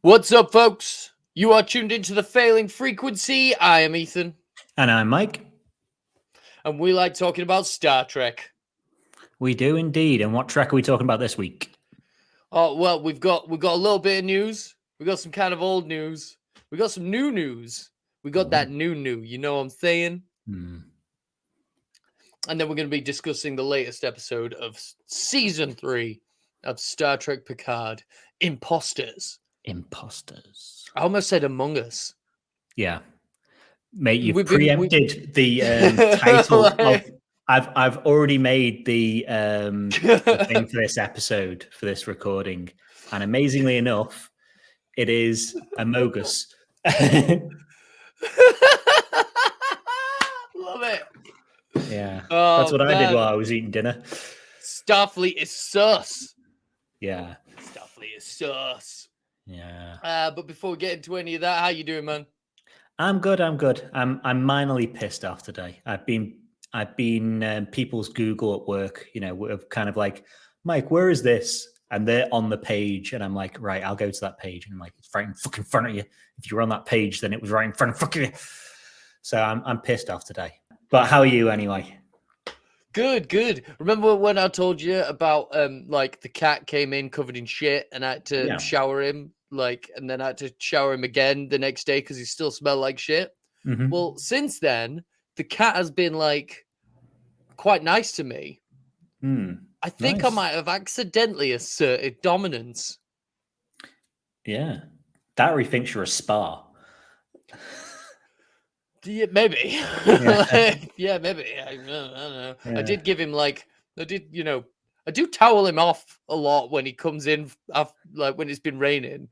What's up, folks? You are tuned into the Failing Frequency. I am Ethan. And I'm Mike. And we like talking about Star Trek. We do indeed. And what Trek are we talking about this week? Oh, well, we've got a little bit of news. We got some kind of old news. We got some new news. We got that new, you know what I'm saying? And then we're going to be discussing the latest episode of Season 3 of Star Trek Picard, Imposters. Imposters. I almost said Among Us. Yeah. Mate, you've preempted the title of... I've already made the thing for this episode, for this recording. And amazingly enough, it is Among Us. Love it. Yeah. That's what I did while I was eating dinner. Starfleet is sus. Yeah. Starfleet is sus. Yeah. But before we get into any of that, how you doing, man? I'm good. I'm minorly pissed off today. I've been people's Google at work, of kind of like, Mike, where is this? And they're on the page, and I'm like, right, I'll go to that page. And I'm like, it's right in fucking front of you. If you were on that page, then it was right in front of fucking you. So I'm pissed off today. But how are you anyway? Good. Remember when I told you about like the cat came in covered in shit and I had to shower him, and then I had to shower him again the next day because he still smelled like shit? Mm-hmm. Well, since then, the cat has been quite nice to me. I think I might have accidentally asserted dominance. Yeah. Darry thinks you're a spa. Yeah, maybe. Yeah. Maybe. I don't know. Yeah. I did give him I do towel him off a lot when he comes in, when it's been raining.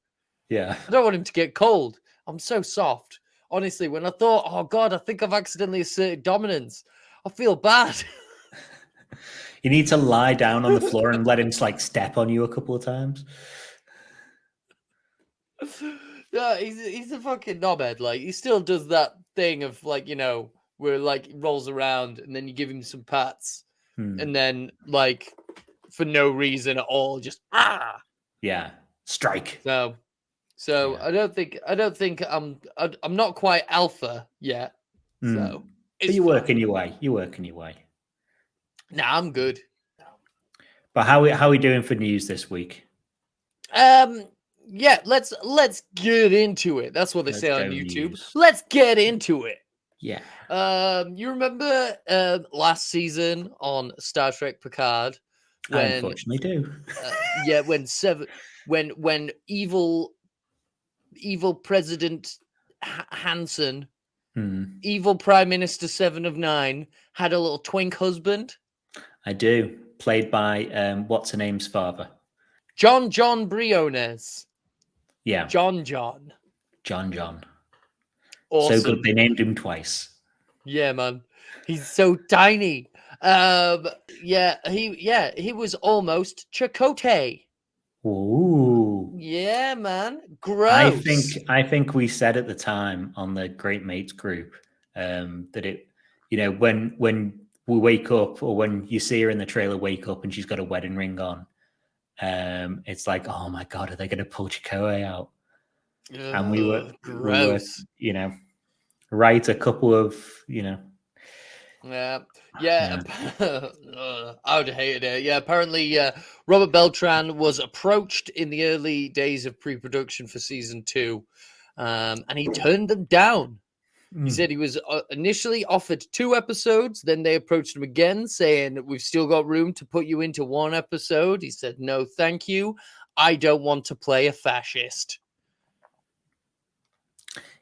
Yeah. I don't want him to get cold. I'm so soft. Honestly, when I thought, oh God, I think I've accidentally asserted dominance, I feel bad. You need to lie down on the floor and let him step on you a couple of times. Yeah, he's a fucking knobhead. He still does that thing of where he rolls around and then you give him some pats and then for no reason at all, just yeah, strike. So yeah. I don't think I'm not quite alpha yet. So but you're working your way. Nah, I'm good. But how are we doing for news this week? Yeah, let's get into it. That's what they say on YouTube. News. Let's get into it. Yeah. You remember last season on Star Trek Picard? I unfortunately do. Yeah, when evil President Hansen, evil Prime Minister 7 of 9, had a little twink husband. I do. Played by what's her name's father? John Briones. Yeah. John. Awesome. So good they named him twice. Yeah, man. He's so tiny. He was almost Chakotay. Ooh. Yeah, man. Gross. I think we said at the time on the Great Mates group that it, when we wake up or when you see her in the trailer wake up and she's got a wedding ring on, it's like, oh my God, are they going to pull Chakotay out? And we were, right a couple of, Yeah. I would have hated it. Yeah, apparently Robert Beltran was approached in the early days of pre-production for season 2, and he turned them down. He said he was initially offered 2 episodes. Then they approached him again saying, we've still got room to put you into 1 episode. He said, no, thank you. I don't want to play a fascist.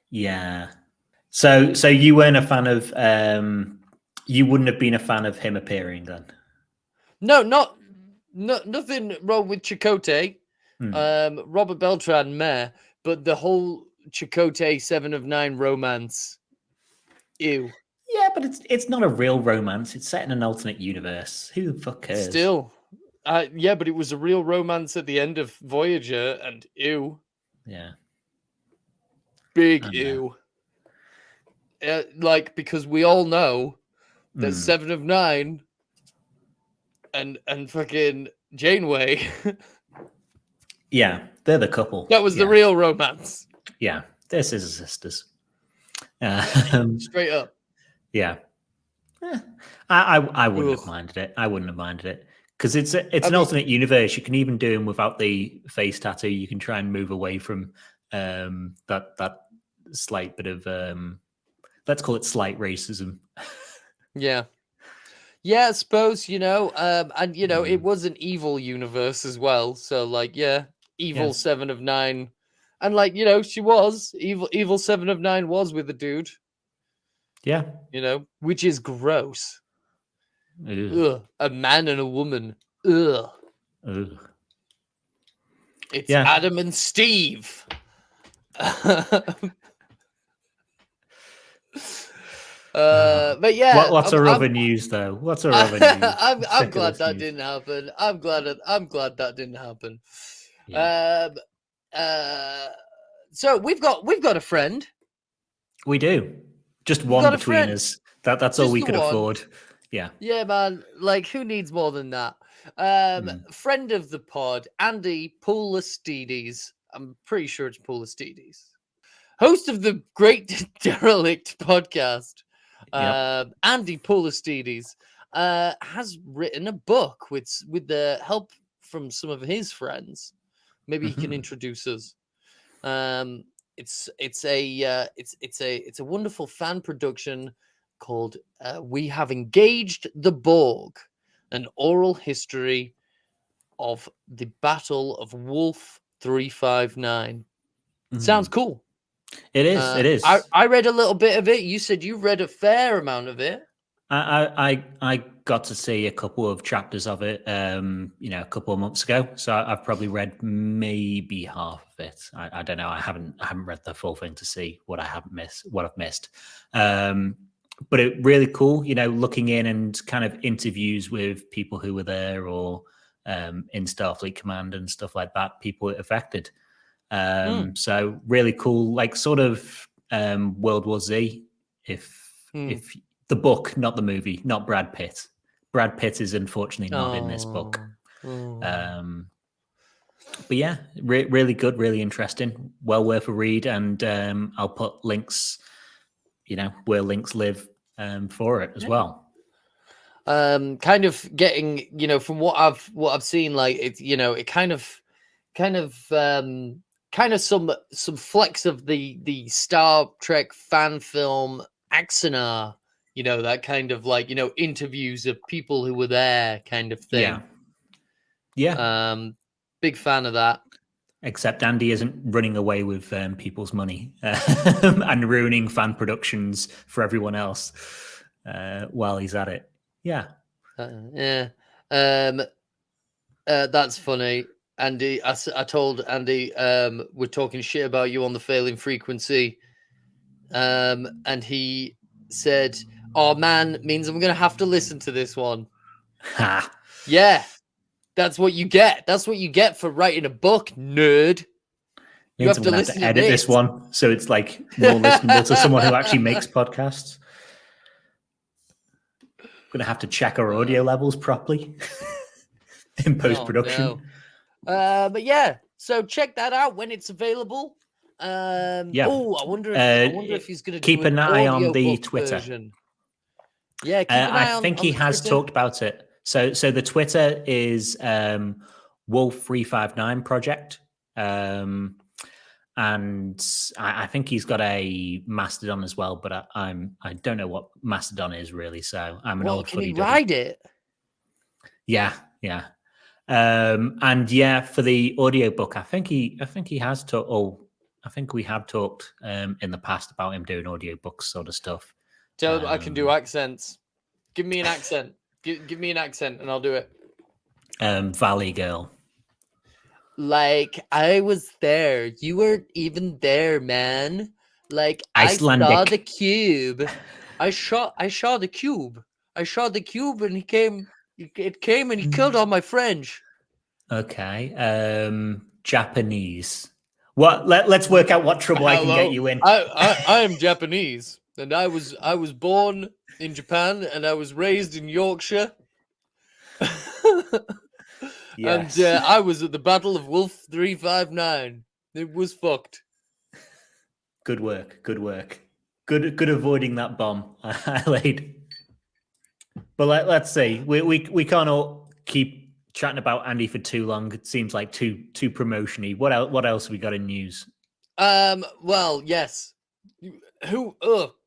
Yeah. So you weren't a fan of, you wouldn't have been a fan of him appearing then? No, nothing wrong with Chakotay. Robert Beltran, meh. But the whole Chakotay 7 of 9 romance, ew. Yeah, but it's not a real romance. It's set in an alternate universe. Who the fuck cares? Still. Yeah, but it was a real romance at the end of Voyager, and ew. Yeah. Big ew. Because we all know that 7 of 9 and fucking Janeway Yeah, they're the couple. That was the Yeah. real romance. Yeah, they're scissor sisters. Straight up. Yeah. I wouldn't have Ugh. minded it. I wouldn't have minded it because it's an mean, alternate universe. You can even do them without the face tattoo. You can try and move away from that slight bit of let's call it slight racism. yeah. Yeah, I suppose, and it was an evil universe as well. So like, yeah, evil Yes. 7 of 9. And like, she was evil 7 of 9 was with the dude, Yeah. which is gross. Ugh. Ugh. A man and a woman. Ugh. Ugh. It's Adam and Steve. But yeah, what's our other news though? What's our other news? I'm glad that didn't happen. I'm glad that didn't happen. Yeah. So we've got a friend. We do. Just one between us. That's all we could afford. Yeah. Yeah, man. Like, who needs more than that? Friend of the pod, Andy Poulastides. I'm pretty sure it's Poulastides. Host of the Great Derelict podcast, Andy Poulastides, has written a book with the help from some of his friends. Maybe he can introduce us. It's a wonderful fan production called "We Have Engaged the Borg: An Oral History of the Battle of Wolf 359." Sounds cool. It is. It is. I read a little bit of it. You said you read a fair amount of it. I got to see a couple of chapters of it, a couple of months ago. So I've probably read maybe half of it. I don't know. I haven't read the full thing to see what I've missed. But it really cool, looking in and kind of interviews with people who were there or in Starfleet Command and stuff like that, people it affected. So really cool, like sort of World War Z, if the book, not the movie, not Brad Pitt. Brad Pitt is unfortunately not in this book. But yeah, really good, really interesting, well worth a read. And I'll put links, where links live for it as well. Kind of getting, from what I've seen, like it kind of some flecks of the Star Trek fan film Axanar, that kind of like, interviews of people who were there kind of thing. Yeah. Big fan of that. Except Andy isn't running away with people's money and ruining fan productions for everyone else while he's at it. Yeah. That's funny. Andy, I told Andy, we're talking shit about you on the Failing Frequency. And he said, "Oh man, means I'm going to have to listen to this one." Ha. Yeah. That's what you get. That's what you get for writing a book, nerd. You have to listen to edit this one so it's like more listenable to someone who actually makes podcasts. I'm gonna have to check our audio levels properly in post-production. Oh, no. But yeah, so check that out when it's available. Yeah. Oh, I wonder if he's gonna keep an eye on the Twitter version. Yeah, keep an eye I think he has Twitter. talked about it. So the Twitter is Wolf 359 Project. And I think he's got a Mastodon as well, but I don't know what Mastodon is really. So I'm an old can he footy ride it? Yeah. And yeah, for the audiobook, I think he has talked. Oh, I think we have talked in the past about him doing audiobooks sort of stuff. Tell him I can do accents. Give me an accent. Give me an accent and I'll do it. Valley Girl. Like, I was there. You weren't even there, man. Like, Icelandic. I saw the cube. I saw the cube. I saw the cube and it came and he killed all my friends. Okay. Japanese. What? Let's work out what trouble I can get you in. I am Japanese, and I was born in Japan and I was raised in Yorkshire. Yes. And I was at the Battle of Wolf 359. It was fucked. Good work. Good work. Good avoiding that bomb I laid. But let's see. We can't all keep chatting about Andy for too long. It seems like too promotion-y. What else we got in news? Well, yes.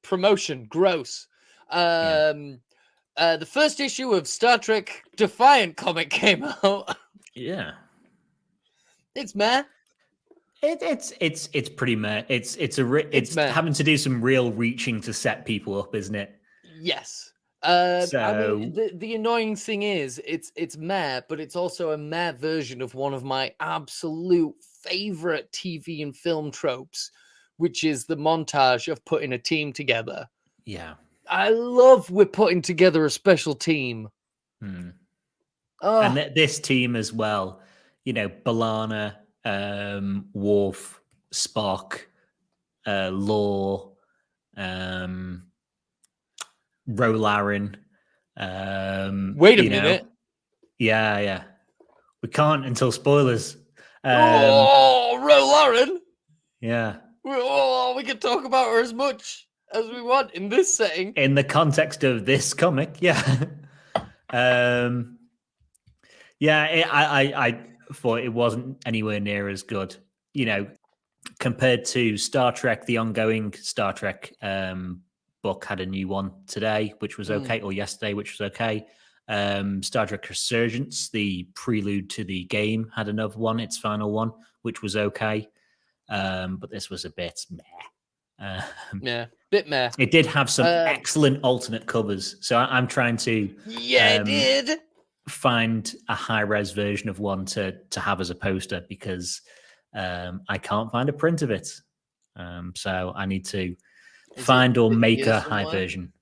Promotion, gross. The first issue of Star Trek Defiant comic came out. Yeah. It's meh. It's pretty meh. It's meh. having to do some real reaching to set people up, isn't it? Yes. So I mean, the annoying thing is, it's meh, but it's also a meh version of one of my absolute favorite TV and film tropes, which is the montage of putting a team together. yeah. I love we're putting together a special team. And this team as well, B'Elanna, Worf, Spock, Law, Rolaren. Wait a minute. Yeah. We can't until spoilers. Rolaren. Yeah. We can talk about her as much as we want in this setting. In the context of this comic, yeah. I thought it wasn't anywhere near as good, compared to Star Trek. The ongoing Star Trek book had a new one today, which was okay, or yesterday, which was okay. Star Trek Resurgence, the prelude to the game, had another one, its final one, which was okay. But this was a bit meh. Bit meh. It did have some excellent alternate covers, so I'm trying to it did find a high-res version of one to have as a poster, because I can't find a print of it. So I need to find or make a high version.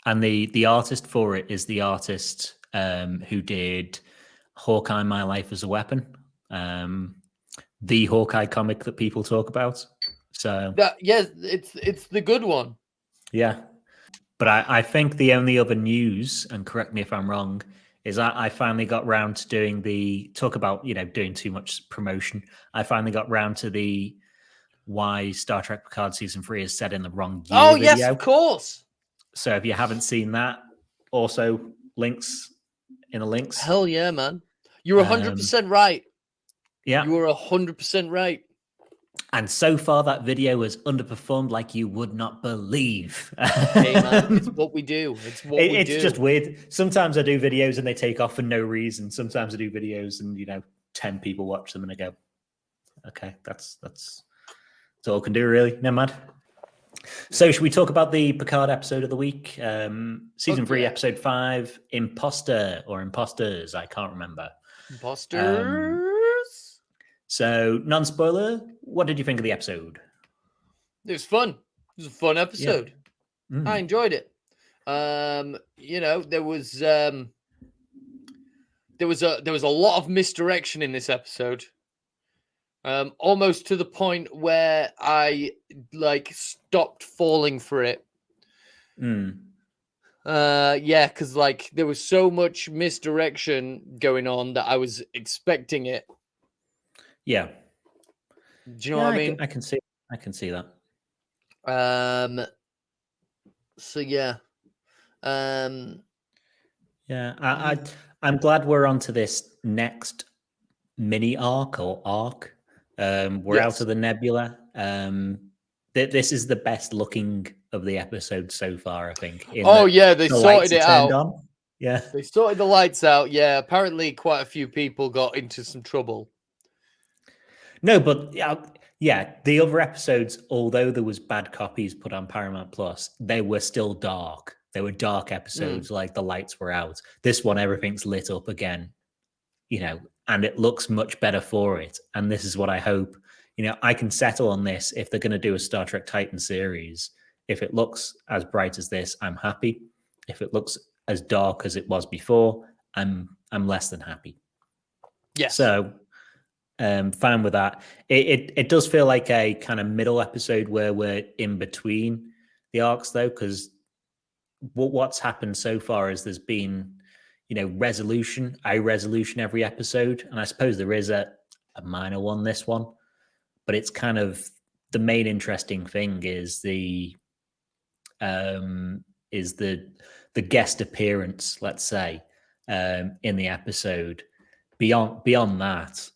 And the artist for it is the artist who did Hawkeye: My Life as a Weapon, the Hawkeye comic that people talk about. So it's the good one. Yeah. But I think the only other news, and correct me if I'm wrong, is I finally got round to doing talk about, doing too much promotion. I finally got round to the why Star Trek Picard Season 3 is set in the wrong year video. Yes, of course. So if you haven't seen that, also links in the links. Hell yeah, man. You're 100% right. Yeah. You were 100% right. And so far, that video has underperformed like you would not believe. Hey, man, it's what we do. It's just weird. Sometimes I do videos and they take off for no reason. Sometimes I do videos and, 10 people watch them and I go, okay, that's all I can do, really. Never mind. So should we talk about the Picard episode of the week? Season 3, episode 5, Imposter or Imposters. I can't remember. Imposters? So, non-spoiler, what did you think of the episode? It was fun. It was a fun episode. Yeah. I enjoyed it. There was a lot of misdirection in this episode. Almost to the point where I stopped falling for it. Because there was so much misdirection going on that I was expecting it. Yeah. Do you know what I mean? I can see that. So yeah. I'm glad we're on to this next mini arc. We're out of the nebula. This is the best looking of the episode so far, I think. They sorted it out. On. Yeah. They sorted the lights out. Yeah, apparently quite a few people got into some trouble. No, but the other episodes, although there was bad copies put on Paramount Plus, they were still dark. They were dark episodes, like the lights were out. This one, everything's lit up again, and it looks much better for it. And this is what I hope. I can settle on this if they're going to do a Star Trek Titan series. If it looks as bright as this, I'm happy. If it looks as dark as it was before, I'm less than happy. Yeah. So fine with that. It does feel like a kind of middle episode where we're in between the arcs, though, because what's happened so far is there's been, resolution, eye resolution every episode. And I suppose there is a minor one, this one, but it's kind of the main interesting thing is the guest appearance, let's say, in the episode. Beyond that,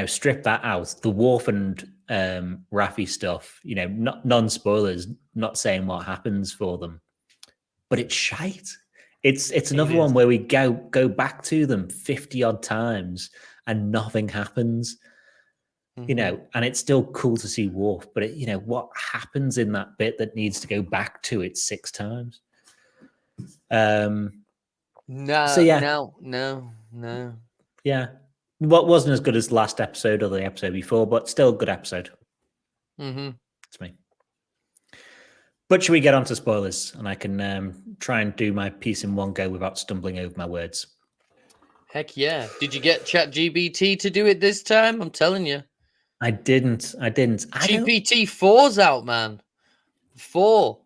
strip that out. The Worf and Raffi stuff, non spoilers, not saying what happens for them, but it's shite. It's another one where we go back to them 50 odd times and nothing happens. And it's still cool to see Worf, but what happens in that bit that needs to go back to it 6 times? No. Yeah. What wasn't as good as the last episode or the episode before, but still a good episode. It's me. But should we get on to spoilers? And I can try and do my piece in one go without stumbling over my words. Heck yeah. Did you get ChatGPT to do it this time? I'm telling you. I didn't. GPT-4's out, man. 4.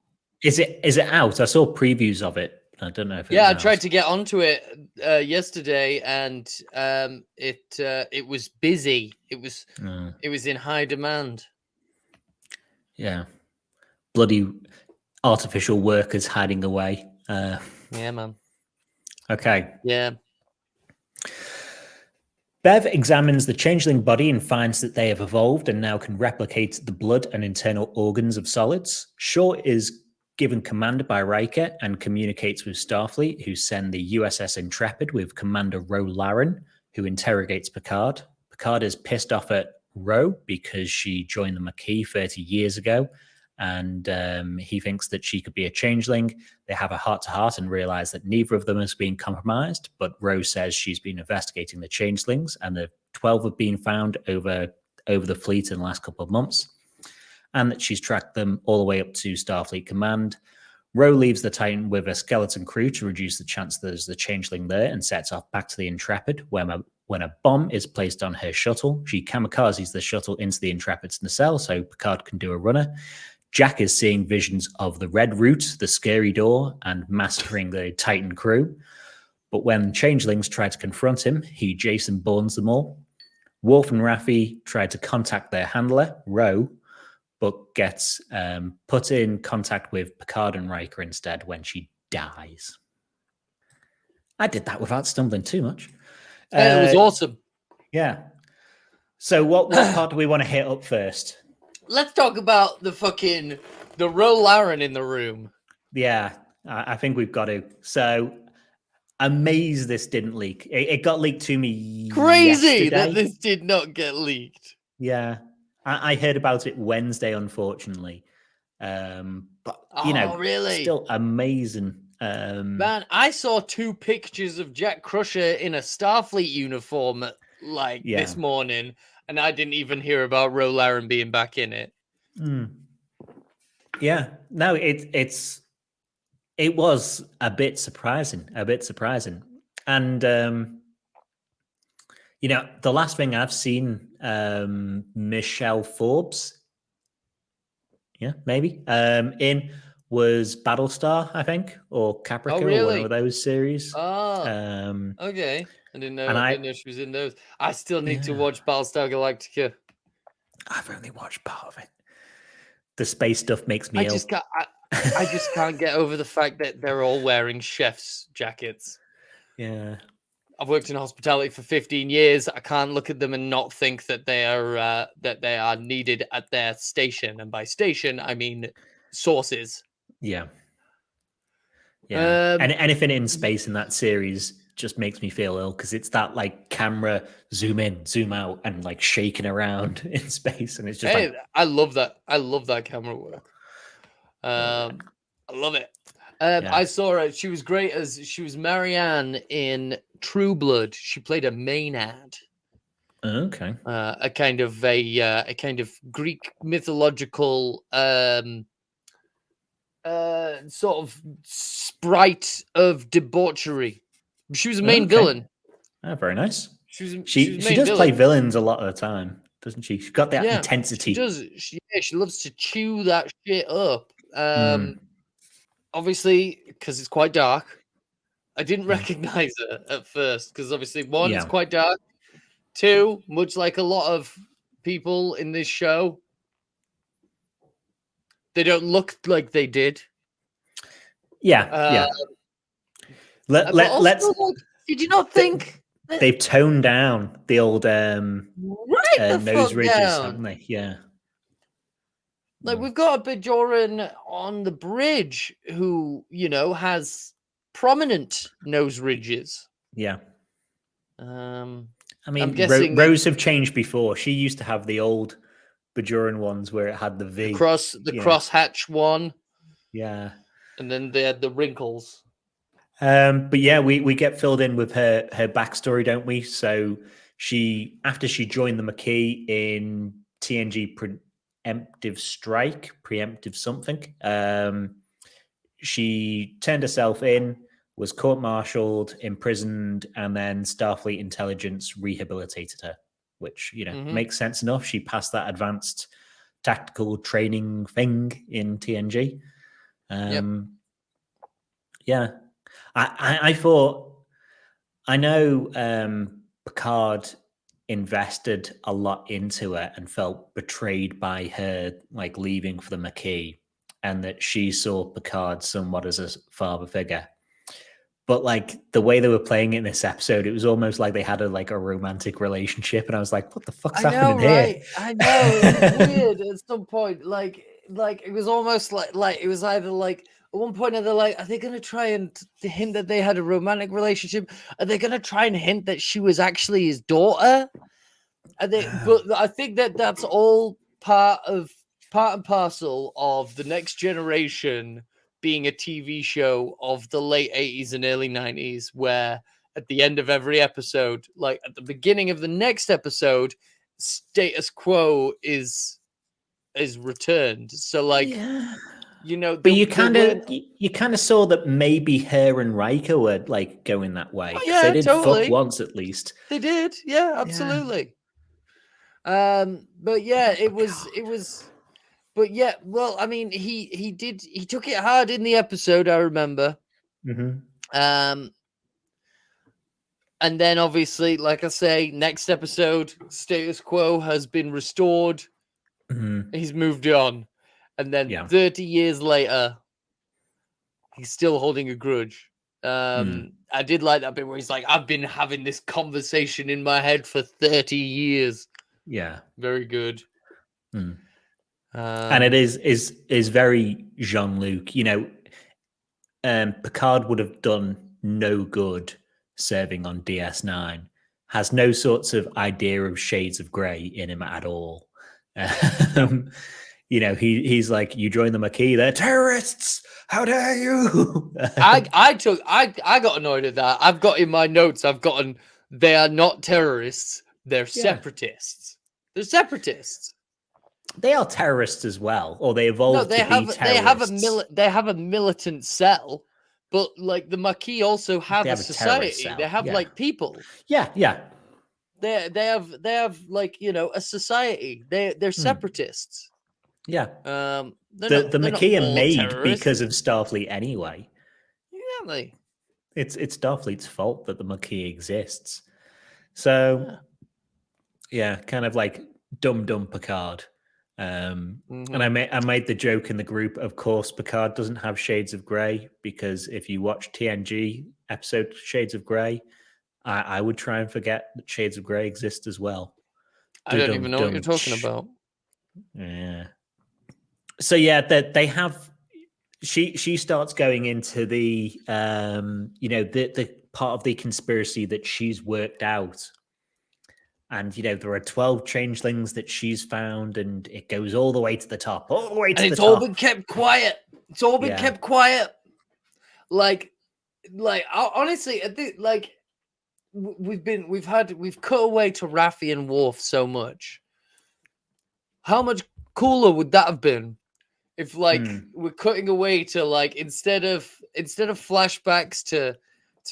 Is it out? I saw previews of it. I don't know if I tried to get onto it yesterday, and it was busy. It was in high demand. Yeah, bloody artificial workers hiding away. Yeah, man. Okay. Yeah. Bev examines the changeling body and finds that they have evolved and now can replicate the blood and internal organs of solids. Shaw is given command by Riker and communicates with Starfleet, who send the USS Intrepid with Commander Ro Laren, who interrogates Picard. Picard is pissed off at Ro because she joined the Maquis 30 years ago, and he thinks that she could be a changeling. They have a heart-to-heart and realize that neither of them has been compromised, but Ro says she's been investigating the changelings, and the 12 have been found over the fleet in the last couple of months, and that she's tracked them all the way up to Starfleet Command. Ro leaves the Titan with a skeleton crew to reduce the chance there's a changeling there and sets off back to the Intrepid, where when a bomb is placed on her shuttle, she kamikazes the shuttle into the Intrepid's nacelle so Picard can do a runner. Jack is seeing visions of the Red Route, the Scary Door, and massacring the Titan crew. But when changelings try to confront him, he Jason Bournes them all. Worf and Raffi try to contact their handler, Ro, but gets put in contact with Picard and Riker instead when she dies. I did that without stumbling too much. It was awesome. Yeah. So what part do we want to hit up first? Let's talk about the Ro Laren in the room. Yeah, I think we've got to. So amazed this didn't leak. It got leaked to me Crazy yesterday. That this did not get leaked. Yeah. I heard about it Wednesday, unfortunately. But, really? Still amazing. Man, I saw 2 pictures of Jack Crusher in a Starfleet uniform this morning, and I didn't even hear about Ro Laren being back in it. Yeah. No, it was a bit surprising. And, the last thing I've seen, Michelle Forbes, maybe, in was Battlestar, I think, or Caprica, or one of those series. Okay. I didn't know she was in those. I still need to watch Battlestar Galactica. I've only watched part of it. The space stuff makes me ill. I just can't get over the fact that they're all wearing chef's jackets. Yeah. I've worked in hospitality for 15 years. I can't look at them and not think that they are needed at their station. And by station, I mean sources. Yeah. Yeah. And anything in space in that series just makes me feel ill because it's that camera zoom in, zoom out, and shaking around in space. And it's just I love that. I love that camera work. I love it. I saw her. She was great she was Marianne in True Blood. She played a Maynard. Okay. A kind of Greek mythological sort of sprite of debauchery. She was a main villain. Oh, very nice. She does play villains a lot of the time, doesn't she? She's got that intensity. She does. She loves to chew that shit up. Obviously, because it's quite dark. I didn't recognize her at first because obviously one, it's Yeah. quite dark. Two, much like a lot of people in this show, they don't look like they did. Yeah. Uh, Yeah. but also, Let's. like, did you not think that They've toned down the old right the nose fuck ridges, down? haven't they? Yeah. Like we've got a Bajoran on the bridge who, has prominent nose ridges. Yeah. Um, I I'm mean, guessing rows have changed before. She used to have the old Bajoran ones where it had the the V. the crosshatch one, Yeah. and then they had the wrinkles. But yeah, we get filled in with her backstory, don't we? So after she joined the Maquis in TNG preemptive something. She turned herself in, was court-martialed, imprisoned, and then Starfleet intelligence rehabilitated her, which makes sense enough. She passed that advanced tactical training thing in TNG. Yeah. I thought, I know Picard invested a lot into her and felt betrayed by her like leaving for the Maquis, and that she saw Picard somewhat as a father figure. But like the way they were playing it in this episode, it was almost like they had a romantic relationship, and I was like, "What the fuck's happening Right? here?" I know it was weird at some point. Like it was almost like it was either like at one point they're like, are they going to try and hint that they had a romantic relationship? Are they going to try and hint that she was actually his daughter? But I think that that's all part and parcel of the Next Generation being a TV show of the late 80s and early 90s, where at the end of every episode, like at the beginning of the next episode, status quo is returned. So like, But you kind of saw that maybe her and Riker were like going that way, oh, because they yeah, did totally. fuck once at least. They did, yeah, absolutely. But yeah, it was. But yeah, well, I mean, he took it hard in the episode, I remember. And then obviously, like I say, next episode, status quo has been restored. He's moved on. And then 30 years later, he's still holding a grudge. I did like that bit where he's like, I've been having this conversation in my head for 30 years. Yeah. Very good. And it is very Jean-Luc. Picard would have done no good serving on DS9. Has no sorts of idea of shades of grey in him at all. He's like, you join the Maquis, they're terrorists. How dare you? I got annoyed at that. I've got in my notes, they are not terrorists, they're separatists. They're separatists. They are terrorists as well, or they evolved to be terrorists. They have a militant cell, but like the Maquis also have a society. They have like people. Yeah. They have like a society. They're separatists. Yeah. The Maquis are made because of Starfleet anyway. Exactly. It's Starfleet's fault that the Maquis exists. So yeah, kind of like dumb Picard. And I made the joke in the group. Of course, Picard doesn't have shades of grey, because if you watch TNG episode Shades of Grey, I would try and forget that shades of grey exist as well. I don't even know what you're talking about. Yeah. So yeah, that they have. She starts going into the the part of the conspiracy that she's worked out. And, there are 12 changelings that she's found, and it goes all the way to the top, all the way to the top. And it's all been kept quiet. It's all been kept quiet. Like, honestly, I think, like, we've cut away to Raffi and Worf so much. How much cooler would that have been if, like, we're cutting away to, like, instead of flashbacks to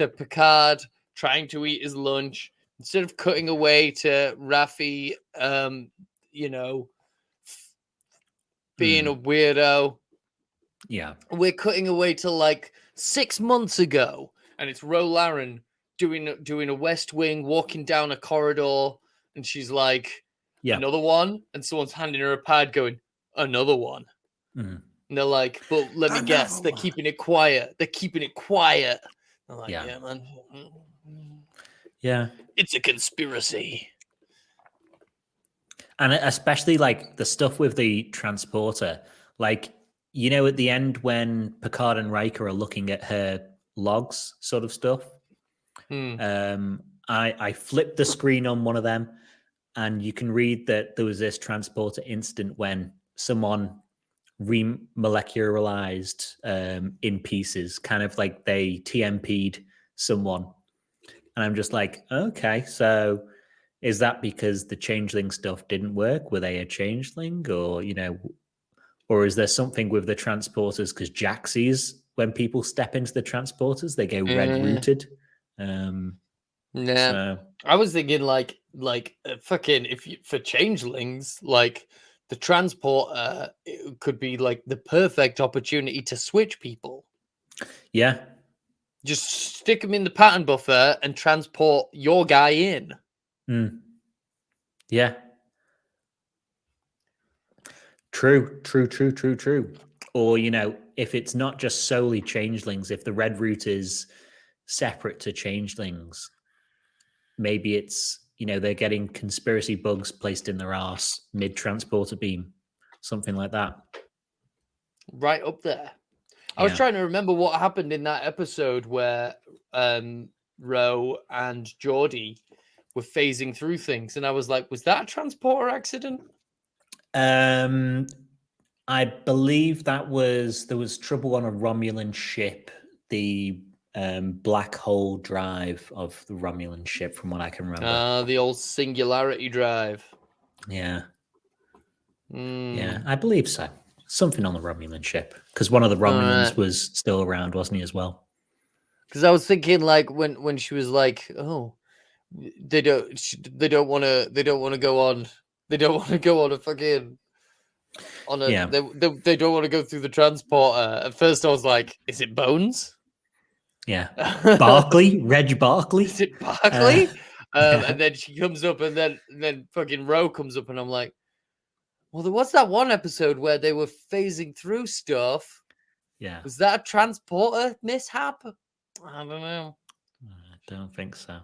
Picard trying to eat his lunch, instead of cutting away to Raffi, being a weirdo. Yeah. We're cutting away to like 6 months ago and it's Ro Laren doing a West Wing, walking down a corridor, and she's like, Yeah. another one, and someone's handing her a pad, going, another one. Mm. And they're like, but let me guess, they're keeping it quiet. They're keeping it quiet. I'm like, yeah, man. Yeah. It's a conspiracy. And especially like the stuff with the transporter, like, you know, at the end when Picard and Riker are looking at her logs sort of stuff, I flipped the screen on one of them, and you can read that there was this transporter incident when someone remolecularized in pieces, kind of like they TMP'd someone. And I'm just like, okay, so is that because the changeling stuff didn't work? Were they a changeling, or, you know, or is there something with the transporters? Because Jack sees when people step into the transporters, they go red rooted. So I was thinking like fucking for changelings, like the transporter it could be like the perfect opportunity to switch people. Yeah. Just stick them in the pattern buffer and transport your guy in. Yeah. True. Or, you know, if it's not just solely changelings, if the red root is separate to changelings, maybe it's, you know, they're getting conspiracy bugs placed in their arse mid-transporter beam, something like that. Right up there. I was trying to remember what happened in that episode where Ro and Geordie were phasing through things, and I was like, was that a transporter accident? I believe there was trouble on a Romulan ship, the black hole drive of the Romulan ship, from what I can remember. The old singularity drive. Yeah. Yeah, I believe so. Something on the Romulan ship, because one of the Romulans was still around, wasn't he, as well? Because I was thinking, like, when she was like, "Oh, they don't want to go on a fucking on a they don't want to go through the transporter." At first, I was like, "Is it Bones?" Yeah, Barclay, Reg Barclay. Is it Barclay? And then she comes up, and then fucking Ro comes up, and I'm like, well, there was that one episode where they were phasing through stuff. Yeah. Was that a transporter mishap? I don't know. I don't think so.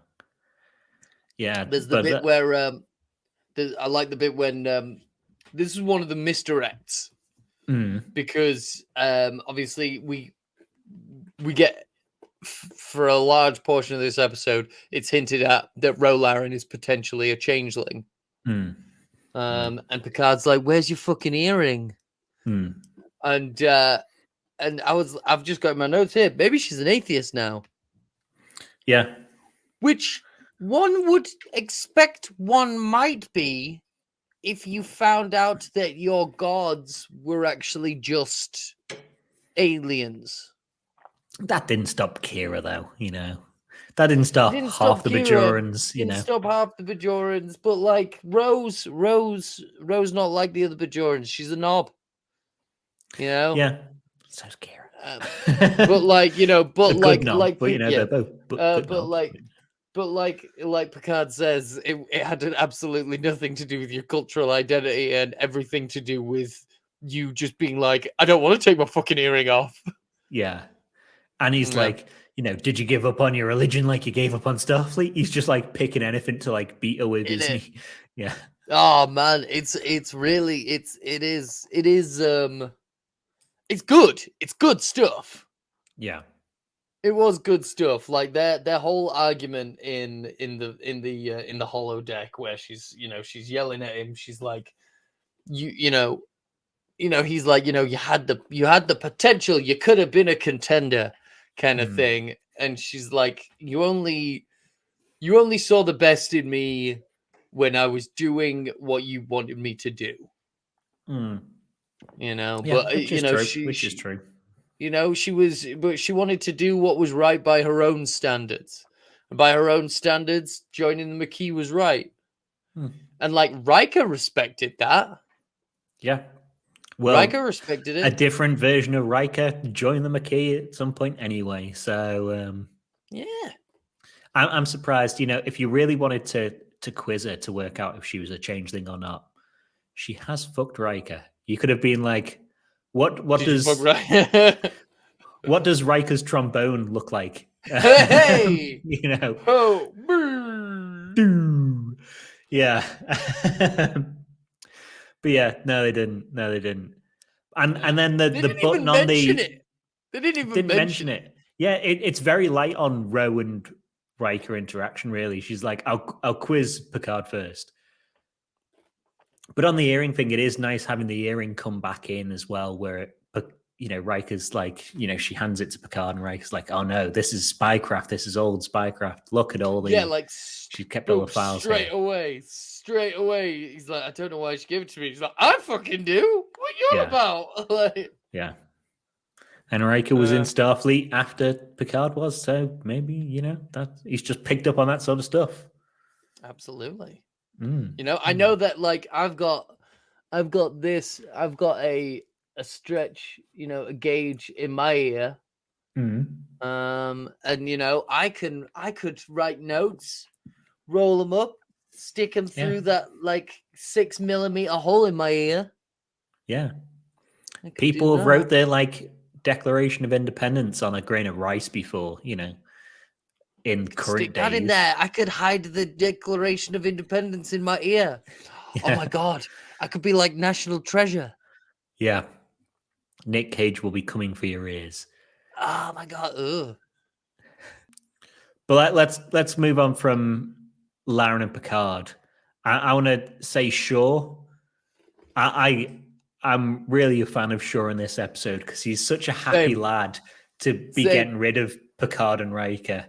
Yeah. There's the bit where I like the bit when this is one of the misdirects because obviously we get for a large portion of this episode, it's hinted at that Ro Laren is potentially a changeling. And Picard's like, "Where's your fucking earring?" And I've just got my notes here. Maybe she's an atheist now. Yeah. Which one would expect one might be if you found out that your gods were actually just aliens. That didn't stop Kira, though, you know. That didn't stop half the Bajorans, you know. Didn't stop half the Bajorans, but like Rose not like the other Bajorans. She's a knob. You know? Yeah. So's Kira. But like, you know, but like knob, like but you know, yeah. they're both but like Picard says, it had absolutely nothing to do with your cultural identity and everything to do with you just being like, I don't want to take my fucking earring off. Yeah. And he's like, you know, did you give up on your religion like you gave up on Starfleet? He's just like picking anything to like beat her with, isn't he? Yeah. Oh man, it's good. It's good stuff. Yeah. It was good stuff. Like their whole argument in the holodeck where she's yelling at him. She's like, you know, he's like, you had the potential. You could have been a contender, kind of thing. And she's like, you only saw the best in me when I was doing what you wanted me to do. You know, yeah, but which is true. You know, she wanted to do what was right by her own standards. And by her own standards, joining the Maquis was right. And like Riker respected that. Yeah. Well, Riker respected it. A different version of Riker joined the Maquis at some point anyway. So Yeah. I'm surprised. If you really wanted to quiz her to work out if she was a changeling or not, she has fucked Riker. You could have been like, what Did you fuck does right? what does Riker's trombone look like? Hey! you know, Ho! Brrr. yeah. But yeah, no, they didn't. No, they didn't. And then the They the didn't button even on mention the it. They didn't even didn't mention mention it. it. Yeah, it's very light on Ro and Riker interaction. Really, she's like, I'll quiz Picard first. But on the earring thing, it is nice having the earring come back in as well, where Riker's like, she hands it to Picard, and Riker's like, oh no, this is spycraft. This is old spycraft. Look at all Yeah, the like she's kept all boom, the files straight here. away. Straight away. He's like, I don't know why she gave it to me. He's like, I fucking do. What you on Yeah, about? Like, yeah. And Riker was in Starfleet after Picard was, so maybe that he's just picked up on that sort of stuff. absolutely. Mm. I know that like I've got a stretch, a gauge in my ear. Mm. And I could write notes, roll them up, stick them Yeah. through that like 6 mm hole in my ear. Yeah. I could People do have that. wrote their like Declaration of Independence on a grain of rice before, in current Stick that in days. there. I could hide the Declaration of Independence in my ear. Yeah. Oh my god. I could be like national treasure. Yeah. Nick Cage will be coming for your ears. Oh my god. Ugh. But let's move on from Laren and Picard. I want to say Shaw. I'm really a fan of Shaw in this episode because he's such a happy Same. lad to be Same. getting rid of Picard and Riker.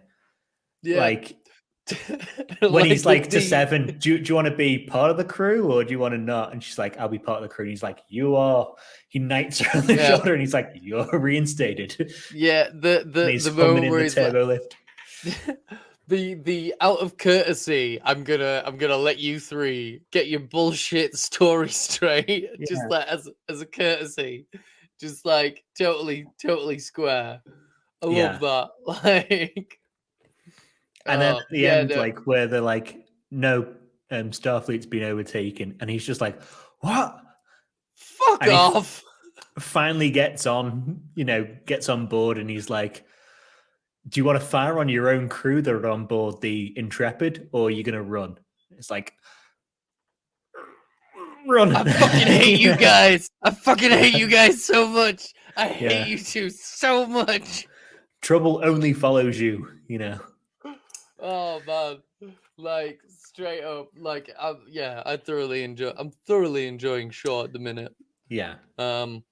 Yeah. Like when he's like to the Seven, do you want to be part of the crew or do you want to not? And she's like, I'll be part of the crew. And he's like, you are. He knights her on the shoulder and he's like, you're reinstated. Yeah, And he's the humming moment in where the he's turbo like, lift. the out of courtesy, I'm gonna let you three get your bullshit story straight, Yeah. just like as a courtesy, just like totally square. I love that. Like, and then at the end, no. like where they're like, no, Starfleet's been overtaken, and he's just like, what? Fuck and off. Finally gets on board, and he's like, do you want to fire on your own crew that are on board the Intrepid, or are you going to run? It's like, run. I fucking hate you guys. I fucking hate you guys so much. I hate you two so much. Trouble only follows you, Oh man, like straight up, like I'm thoroughly enjoying Shaw at the minute. Yeah. I'm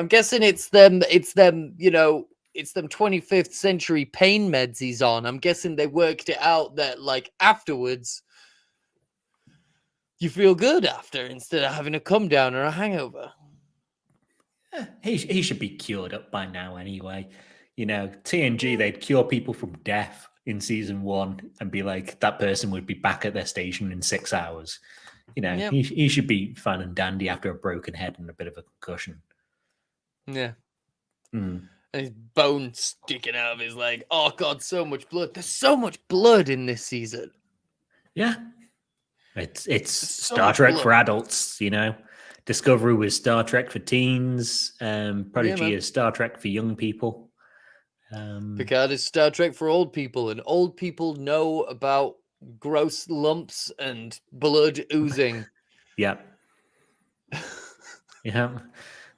guessing it's them, it's them 25th century pain meds he's on. I'm guessing they worked it out that like afterwards you feel good after instead of having a come down or a hangover. He should be cured up by now anyway. TNG, they'd cure people from death in season 1 and be like, that person would be back at their station in 6 hours. He should be fun and dandy after a broken head and a bit of a concussion. Yeah. Mm. And his bone sticking out of his leg. Oh god, so much blood. There's so much blood in this season. Yeah. It's Star Trek for adults, Discovery was Star Trek for teens. Prodigy is Star Trek for young people. Picard is Star Trek for old people, and old people know about gross lumps and blood oozing. Yeah. Yeah.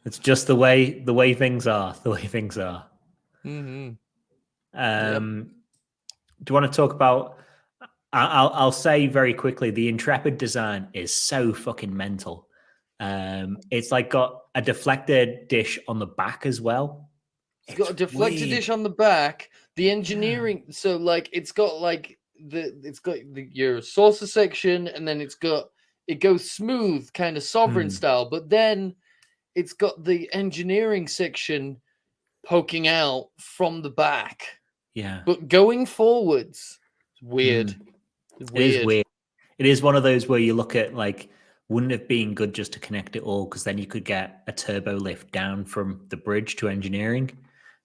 It's just the way things are. The way things are. Mm-hmm. Do you want to talk about? I'll say very quickly. The Intrepid design is so fucking mental. It's like got a deflector dish on the back as well. It's got a deflector dish on the back. The engineering, so like it's got like your saucer section, and then it goes smooth, kind of sovereign style, but then it's got the engineering section poking out from the back. Yeah. But going forwards, it's weird. It's weird. It is weird. It is one of those where you look at like, wouldn't it have been good just to connect it all? Because then you could get a turbo lift down from the bridge to engineering.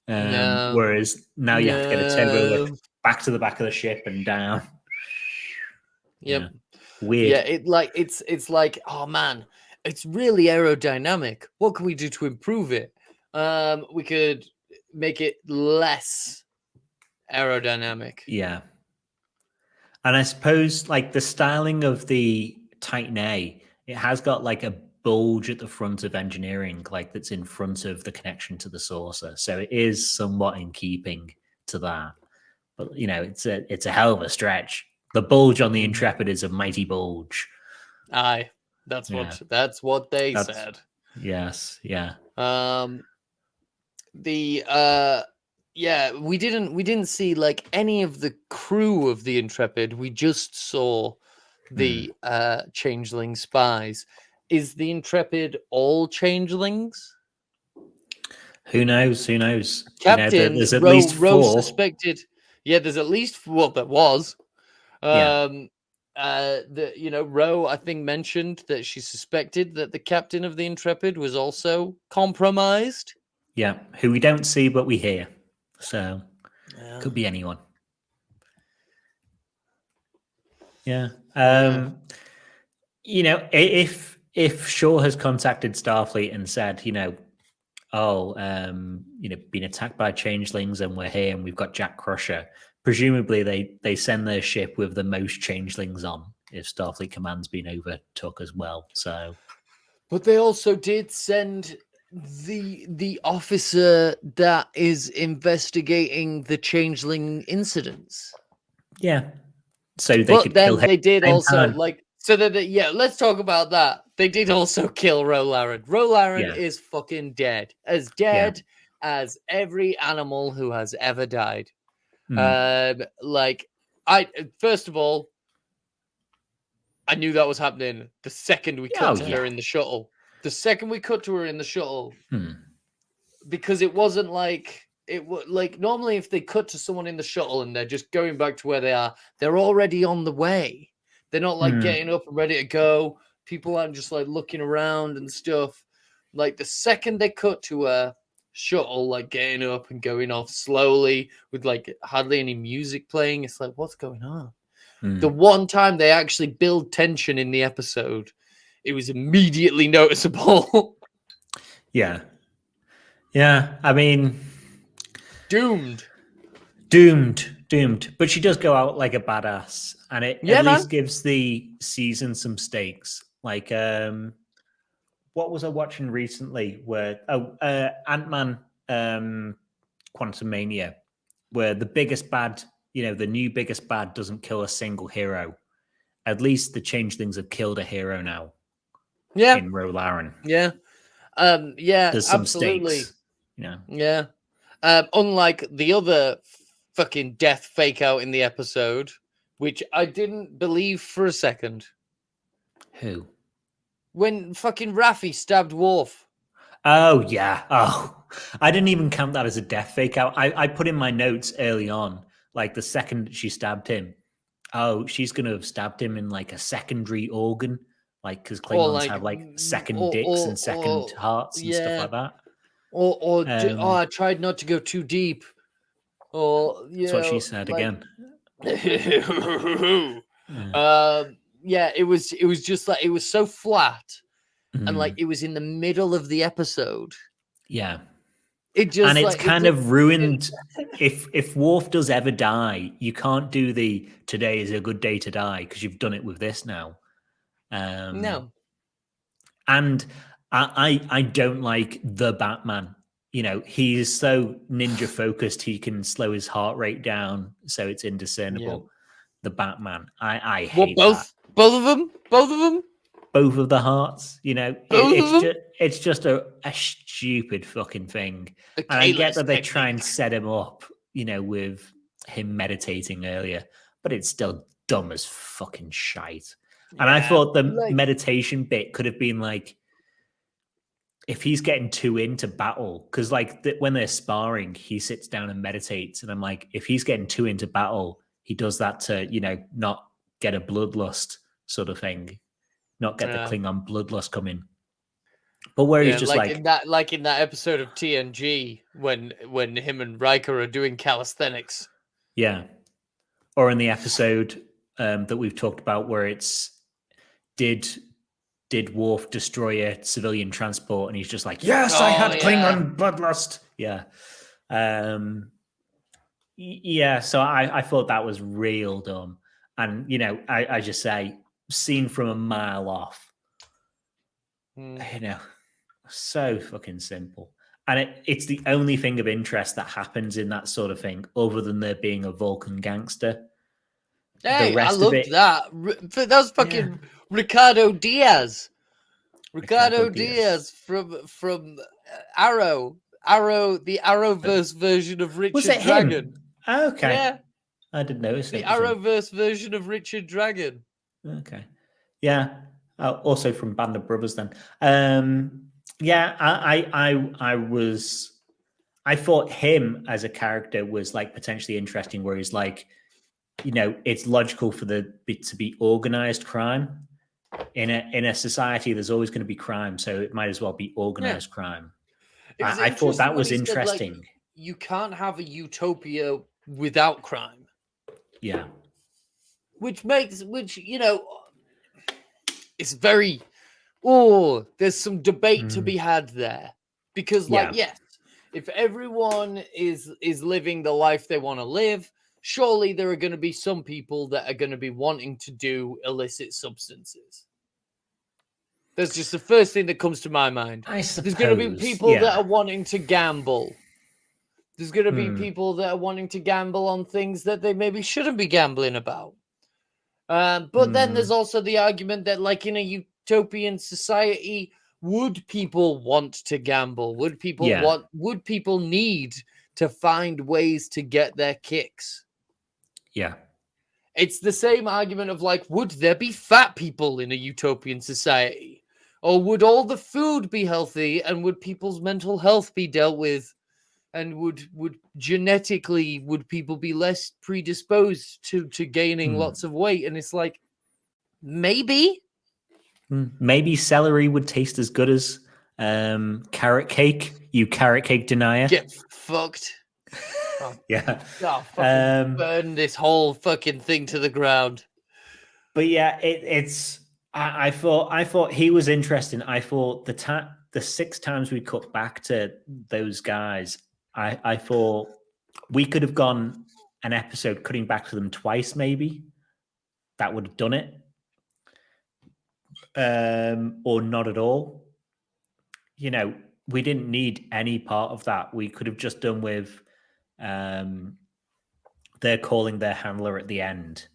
Whereas now you have to get a turbo lift back to the back of the ship and down. Yep. Yeah. Weird. Yeah, it's like, oh man, it's really aerodynamic. What can we do to improve it? We could make it less aerodynamic. Yeah. And I suppose like the styling of the Titan A, it has got like a bulge at the front of engineering, like that's in front of the connection to the saucer. So it is somewhat in keeping to that. But you know, it's a hell of a stretch. The bulge on the Intrepid is a mighty bulge. Aye, that's what they said. Yes, yeah. Yeah, we didn't see like any of the crew of the Intrepid. We just saw the changeling spies. Is the Intrepid all changelings? Who knows? Who knows? Captain, there's at least Rose 4. suspected. Yeah, there's at least there was. Roe, I think mentioned that she suspected that the captain of the Intrepid was also compromised. Yeah, who we don't see but we hear. So could be anyone. Yeah. You know, if Shaw has contacted Starfleet and said, been attacked by changelings and we're here and we've got Jack Crusher, presumably they send their ship with the most changelings on if Starfleet Command's been overtook as well. So, but they also did send the officer that is investigating the changeling incidents. Yeah. So they could kill him. They did also let's talk about that. They did also kill Rolaren. Rolaren is fucking dead. As dead as every animal who has ever died. First of all, I knew that was happening the second we cut to her in the shuttle. The second we cut to her in the shuttle, because it wasn't like normally if they cut to someone in the shuttle and they're just going back to where they are, they're already on the way. They're not like getting up and ready to go. People aren't just like looking around and stuff. Like the second they cut to a shuttle, like getting up and going off slowly with like hardly any music playing, it's like, what's going on? The one time they actually build tension in the episode, it was immediately noticeable. Yeah. I mean, doomed. But she does go out like a badass, and it at least gives the season some stakes. Like, what was I watching recently? Where Ant-Man, Quantumania, where the biggest bad, the new biggest bad doesn't kill a single hero. At least the changelings have killed a hero now. Yeah, in Rolaren. Yeah, There's some absolutely. Stakes, Yeah. Unlike the other fucking death fake out in the episode, which I didn't believe for a second. Who? When fucking Raffi stabbed Worf. Oh, yeah. Oh, I didn't even count that as a death fake out. I put in my notes early on, like the second she stabbed him. Oh, she's going to have stabbed him in like a secondary organ, like because Klingons have like second dicks and second hearts and stuff like that. I tried not to go too deep. Or that's what she said again. It was just like it was so flat, and like it was in the middle of the episode. Yeah, it's kind of ruined. If Worf does ever die, you can't do the "today is a good day to die" because you've done it with this now. No, and I don't like the Batman. He is so ninja focused, he can slow his heart rate down so it's indiscernible. Yeah. The Batman. I hate that. Both of them? Both of the hearts, it's just a stupid fucking thing. Okay, and I get that they try and set him up, with him meditating earlier, but it's still dumb as fucking shite. And I thought the meditation bit could have been like, if he's getting too into battle, because like when they're sparring, he sits down and meditates. And I'm like, if he's getting too into battle, he does that to, not get a bloodlust sort of thing, not get the Klingon bloodlust coming. But where he's just in that episode of TNG when him and Riker are doing calisthenics. Yeah. or in the episode that we've talked about where it's did Worf destroy a civilian transport, and he's just like, yes, I had Klingon bloodlust. Yeah. Yeah, so I thought that was real dumb. And, I just say, seen from a mile off, so fucking simple. And it's the only thing of interest that happens in that sort of thing, other than there being a Vulcan gangster. Hey, I loved that. That was fucking Ricardo Diaz. Ricardo Diaz from Arrow. The Arrowverse version of Richard was it Dragon. Him? Okay. Yeah. I didn't notice the Arrowverse version of Richard Dragon. Okay. Yeah. Also from Band of Brothers then. Yeah, I thought him as a character was like potentially interesting, where he's like, it's logical for to be organized crime. In a society, there's always going to be crime, so it might as well be organized crime. I thought that was interesting. Said, like, you can't have a utopia without crime. Yeah. Which it's very, there's some debate to be had there. Because, yes, if everyone is living the life they want to live, surely there are going to be some people that are going to be wanting to do illicit substances. That's just the first thing that comes to my mind. I suppose. There's going to be people that are wanting to gamble. There's going to be people that are wanting to gamble on things that they maybe shouldn't be gambling about. But then there's also the argument that, like, in a utopian society, would people want to gamble? Would people need to find ways to get their kicks? Yeah. It's the same argument of, like, would there be fat people in a utopian society? Or would all the food be healthy, and would people's mental health be dealt with? And would people be less predisposed to gaining lots of weight? And it's like, maybe celery would taste as good as carrot cake. You carrot cake denier. Get fucked. Oh, yeah. Oh, fucking burn this whole fucking thing to the ground. But yeah, it's. I thought he was interesting. I thought the 6 times we cut back to those guys, I thought we could have gone an episode cutting back to them twice, maybe. That would have done it. Or not at all. We didn't need any part of that. We could have just done with they're calling their handler at the end.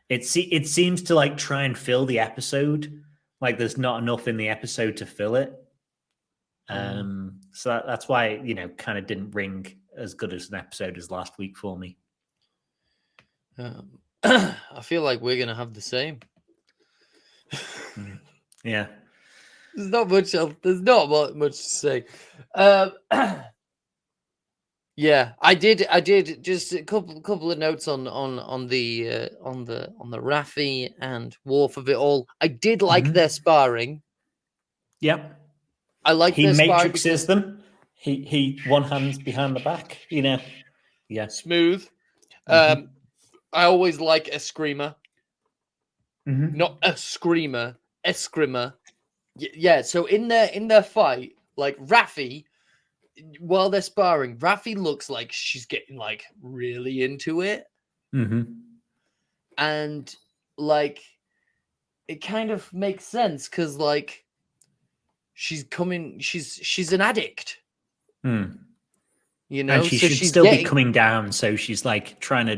It seems to like try and fill the episode. Like there's not enough in the episode to fill it. So that's why, kind of didn't ring as good as an episode as last week for me. I feel like we're going to have the same. Yeah. There's not much to say. Yeah, I did just a couple of notes on the Raffi and Worf of it all. I did like their sparring. Yep. I like he matrixes them. He one hand's behind the back, Yeah. Smooth. I always like a screamer. Not a screamer, escrima. Yeah, so in their fight, like Raffi, while they're sparring, Raffi looks like she's getting like really into it. And like it kind of makes sense because like she's an addict. And she should still be coming down, so she's like trying to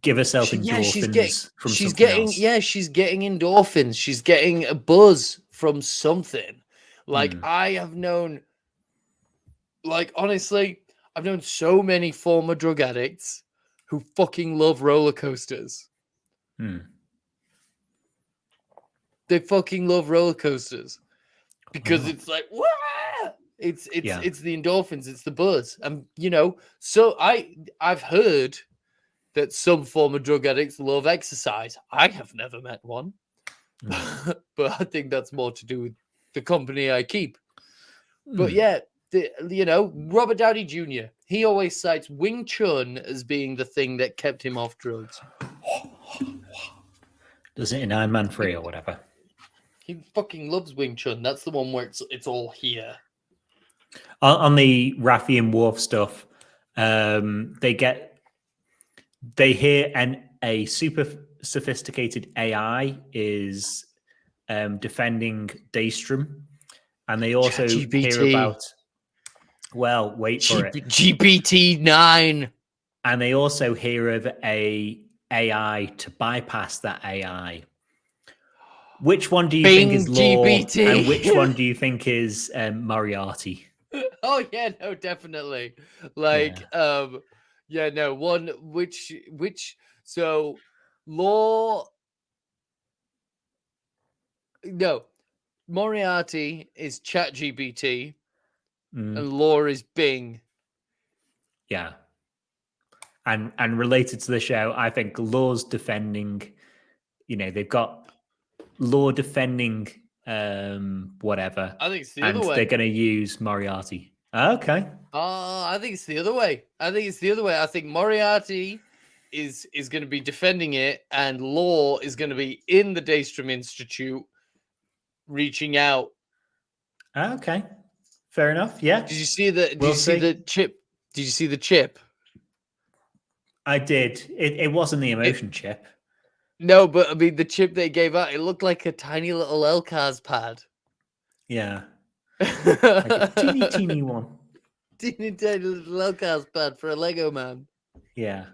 give herself endorphins from something else. Yeah, she's getting endorphins. She's getting a buzz from something. Like I have known, like honestly, I've known so many former drug addicts who fucking love roller coasters. They fucking love roller coasters because it's like, wah! It's the endorphins, it's the buzz, and so I've heard that some former drug addicts love exercise. I have never met one, but I think that's more to do with the company I keep. But yeah, Robert Downey Jr., he always cites Wing Chun as being the thing that kept him off drugs. Does it in Iron Man 3 or whatever? He fucking loves Wing Chun. That's the one where it's all here. On the Raffi and Worf stuff, they hear a super sophisticated AI is defending Daystrom, and they also hear about. Well, wait for it. GPT-9. And they also hear of a AI to bypass that AI. Which one do you think is Law, GPT. and which one do you think is Moriarty? Oh yeah, no, definitely. One which so Law. No, Moriarty is ChatGPT. And Law is Bing. Yeah. And related to the show, I think Law's defending, they've got Law defending whatever. I think it's the other way. They're going to use Moriarty. Okay. I think it's the other way. I think Moriarty is going to be defending it, and Law is going to be in the Daystrom Institute reaching out. Okay. Fair enough. Yeah. Did you see the chip? Did you see the chip? I did. It wasn't the emotion chip. No, but I mean the chip they gave out. It looked like a tiny little LCAS pad. Yeah. Like a teeny one. Teeny tiny little LCAS pad for a Lego man. Yeah.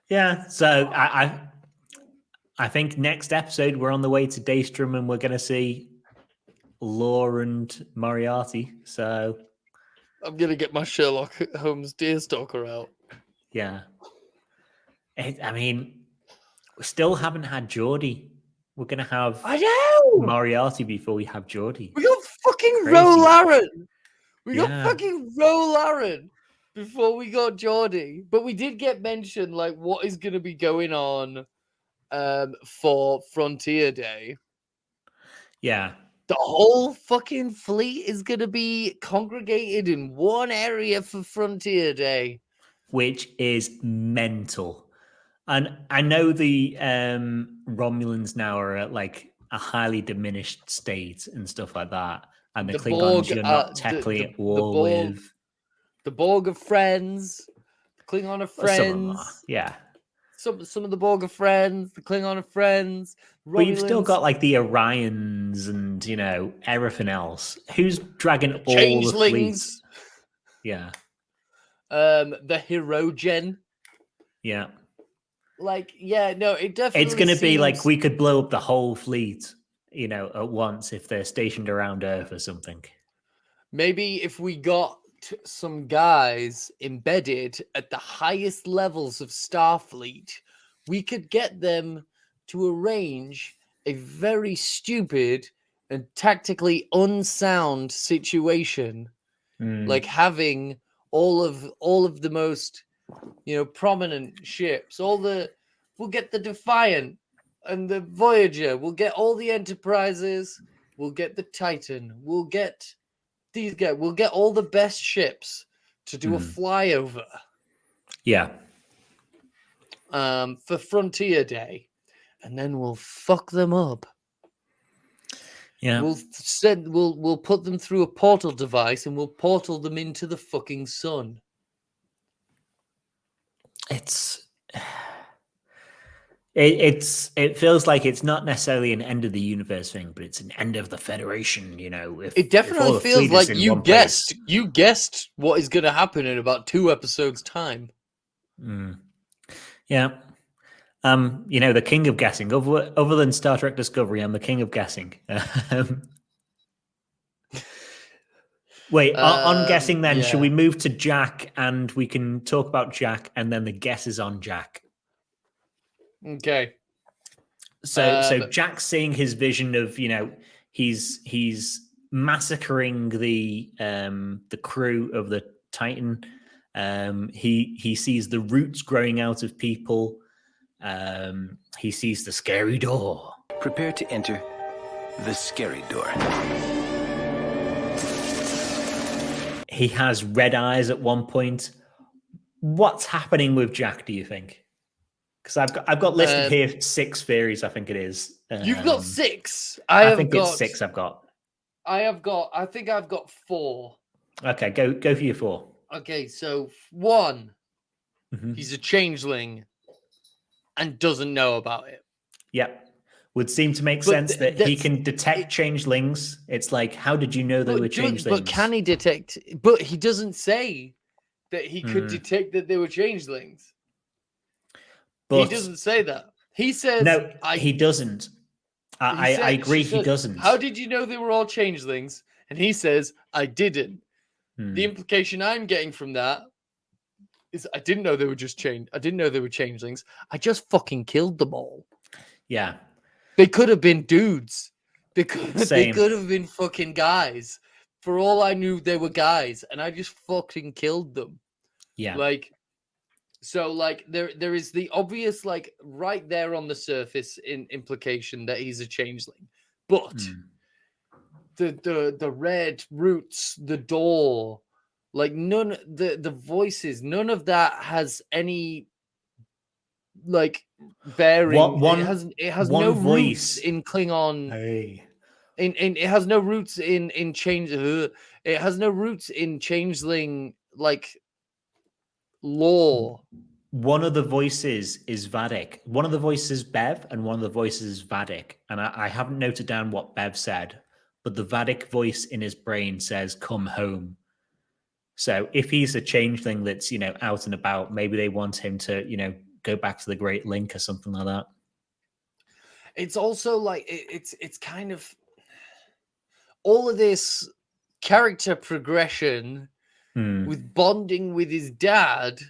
Yeah. So I think next episode we're on the way to Daystrom and we're going to see Law and Moriarty. So I'm gonna get my Sherlock Holmes Deerstalker out. Yeah. We still haven't had Geordie. We're gonna have Moriarty before we have Geordie. We got fucking Ro-Laren. Before we got Geordie. But we did get mentioned like what is gonna be going on for Frontier Day. Yeah. The whole fucking fleet is going to be congregated in one area for Frontier Day. Which is mental. And I know the Romulans now are at like a highly diminished state and stuff like that. And the Klingons you're not technically at war with. The Borg are friends. The Klingon are friends. Some of them are. Yeah. Some of the Borg are friends. The Klingon are friends. Romulans. But you've still got like the Orions and, everything else. Who's dragging all the fleets? Yeah. The Hirogen. Yeah. It definitely it's going to be like we could blow up the whole fleet, at once if they're stationed around Earth or something. Maybe if we got some guys embedded at the highest levels of Starfleet, we could get them to arrange a very stupid and tactically unsound situation, like having all of the most prominent ships. We'll get the Defiant and the Voyager. We'll get all the Enterprises. We'll get the Titan. We'll get these guys. We'll get all the best ships to do a flyover. Yeah. For Frontier Day, and then we'll fuck them up. Yeah. We'll put them through a portal device and we'll portal them into the fucking sun. It feels like it's not necessarily an end of the universe thing, but it's an end of the Federation. It definitely feels like you guessed what is going to happen in about 2 episodes' time. Yeah. The king of guessing. Other than Star Trek Discovery, I'm the king of guessing. Wait, on guessing then, should we move to Jack and we can talk about Jack and then the guesses on Jack? Okay. So Jack's seeing his vision of, he's massacring the crew of the Titan. He sees the roots growing out of people. He sees the scary door. Prepare to enter the scary door. He has red eyes at one point. What's happening with Jack, do you think? Because I've got listed here 6 theories, I think it is. You've got 6. I think it's 6 I've got. I think I've got 4. Okay, go for your 4. Okay, so 1, Mm-hmm. he's a changeling and doesn't know about it. Yep. Would seem to make sense that he can detect changelings. It's like, how did you know they were changelings? But can he detect? But he doesn't say that he could detect that they were changelings. But he doesn't say that. He says no. He doesn't. I agree. He doesn't. How did you know they were all changelings? And he says, I didn't. The implication I'm getting from that is I didn't know they were just I didn't know they were changelings. I just fucking killed them all. Yeah. They could have been dudes. They could have been fucking guys. For all I knew, they were guys, and I just fucking killed them. Yeah. Like, so like there is the obvious, like, right there on the surface implication that he's a changeling, but the red roots, the door, like the voices, none of that has any like bearing. It has no roots in Klingon. Hey. It has no roots in change. It has no roots in changeling like lore. One of the voices is Vadik. One of the voices is Bev, and one of the voices is Vadik. And I haven't noted down what Bev said, but the Vadik voice in his brain says, "Come home." So if he's a changeling that's, out and about, maybe they want him to, go back to the Great Link or something like that. It's also like it's kind of all of this character progression with bonding with his dad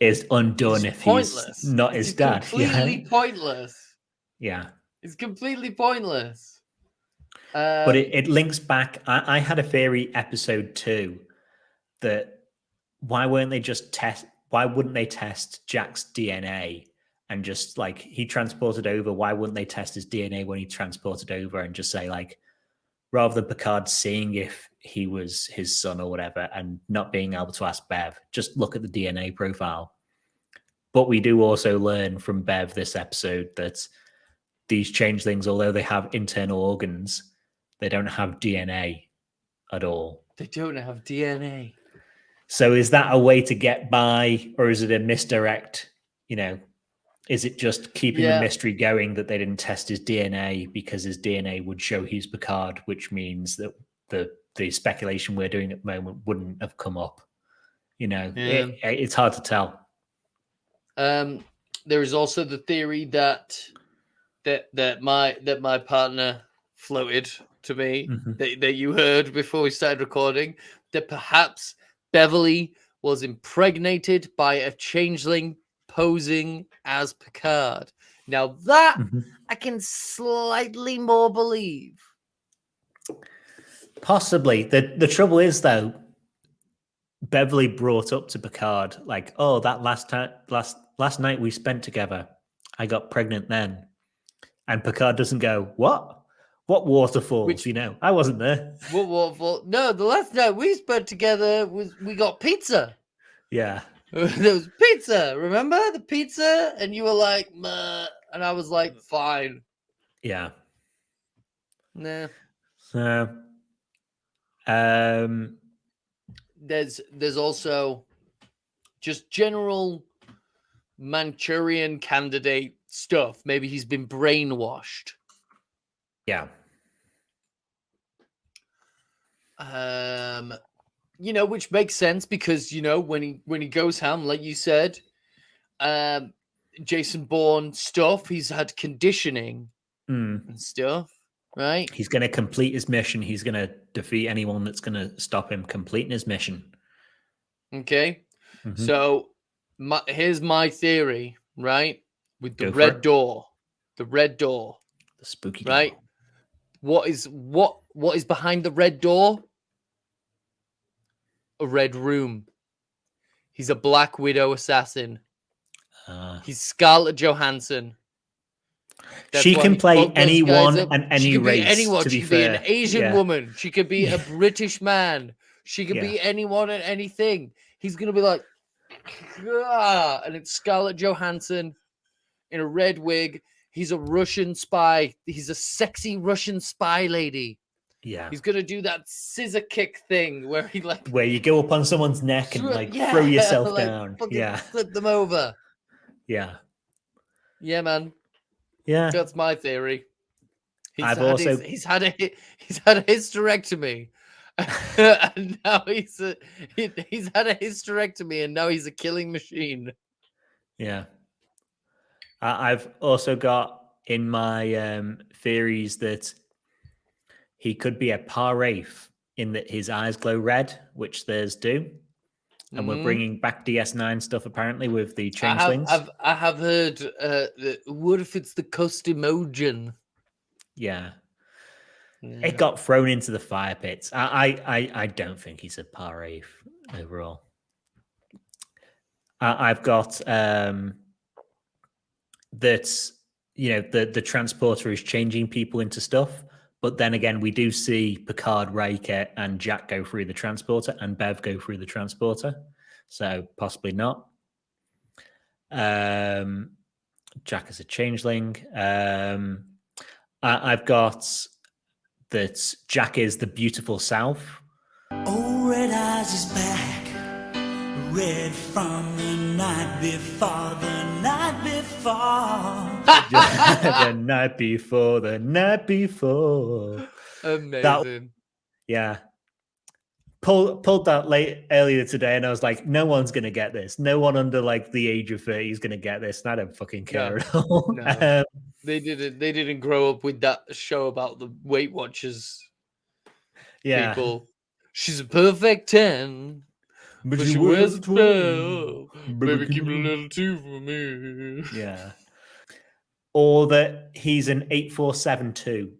is undone if he's not his dad. Completely pointless. Yeah. It's completely pointless. But it links back. I had a theory episode 2 that why wouldn't they test Jack's DNA and just like he transported over? Why wouldn't they test his DNA when he transported over and just say, like, rather than Picard seeing if he was his son or whatever and not being able to ask Bev, just look at the DNA profile. But we do also learn from Bev this episode that these changelings, although they have internal organs, they don't have DNA at all. They don't have DNA. So is that a way to get by, or is it a misdirect? Is it just keeping the mystery going that they didn't test his DNA because his DNA would show he's Picard, which means that the speculation we're doing at the moment wouldn't have come up? It's hard to tell. There is also the theory that my partner floated to me, that you heard before we started recording, that perhaps Beverly was impregnated by a changeling posing as Picard. Now that I can slightly more believe. Possibly. The trouble is, though, Beverly brought up to Picard, like, oh, that last night we spent together, I got pregnant then. And Picard doesn't go, what? What waterfalls? I wasn't there. What waterfall? No, the last night we spent together we got pizza. Yeah. There was pizza. Remember the pizza? And you were like, meh. And I was like, fine. Yeah. Nah. So, there's also just general Manchurian candidate stuff. Maybe he's been brainwashed. Yeah. Which makes sense because, when he goes home, like you said, Jason Bourne stuff, he's had conditioning and stuff, right? He's going to complete his mission. He's going to defeat anyone that's going to stop him completing his mission. Okay. So here's my theory, right? With the red door. The red door. The spooky door. Right? What is behind the red door? A red room. He's a Black Widow assassin. He's Scarlett Johansson. She can play anyone and any race. Anyone. To be she could fair. be an Asian woman. She could be a British man She can Yeah. be anyone and anything. He's gonna be like, and it's Scarlett Johansson in a red wig. He's a Russian spy. He's a sexy Russian spy lady. Yeah. He's gonna do that scissor kick thing where he like Where you go up on someone's neck and like throw yourself like, down. fucking Yeah. flip them over. Yeah. Yeah, man. Yeah. That's my theory. He's I've had also he's had a hysterectomy, and now he's had a hysterectomy, and now he's a killing machine. Yeah. I've also got in my theories that he could be a Par-Wraith in that his eyes glow red, which theirs do. And we're bringing back DS9 stuff apparently with the changelings. I have heard. What if it's the Costimogen? Yeah. It got thrown into the fire pits. I don't think he's a Par-Wraith overall. I've got that, you know, the transporter is changing people into stuff. But then again, we do see Picard, Riker, and Jack go through the transporter, and Bev go through the transporter. So possibly not. Jack is a changeling. I've got that Jack is the beautiful South. Oh, Red Eyes is back. Red from the night before, the night before. The night before. Amazing. Yeah. Pulled that earlier today, and I was like, no one's gonna get this. No one under like the age of 30 is gonna get this, and I don't fucking care at all. No. They didn't grow up with that show about the Weight Watchers. Yeah. People. She's a perfect 10. But she wears a 12. Baby, keep a little 2 for me. Yeah. Or that he's an 8472.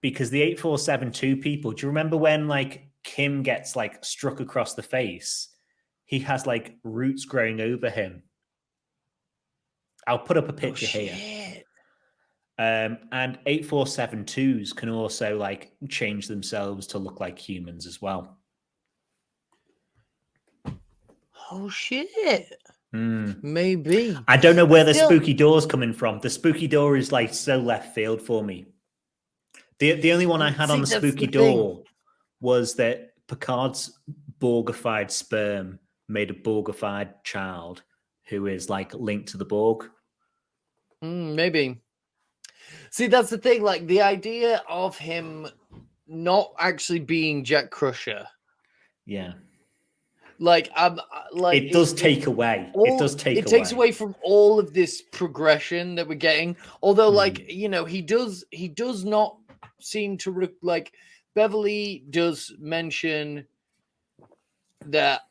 Because the 8472 people, do you remember when like Kim gets like struck across the face? He has like roots growing over him. I'll put up a picture here. And 8472s can also like change themselves to look like humans as well. Oh shit. Maybe. I don't know where the spooky door's coming from. The spooky door is like so left field for me. The only one I had on the spooky door was that Picard's Borgified sperm made a Borgified child who is like linked to the Borg. Maybe. See, that's the thing. Like the idea of him not actually being Jack Crusher. Yeah. Like it does take away. It takes away from all of this progression that we're getting. Although, like, you know, he does not seem to like Beverly does mention that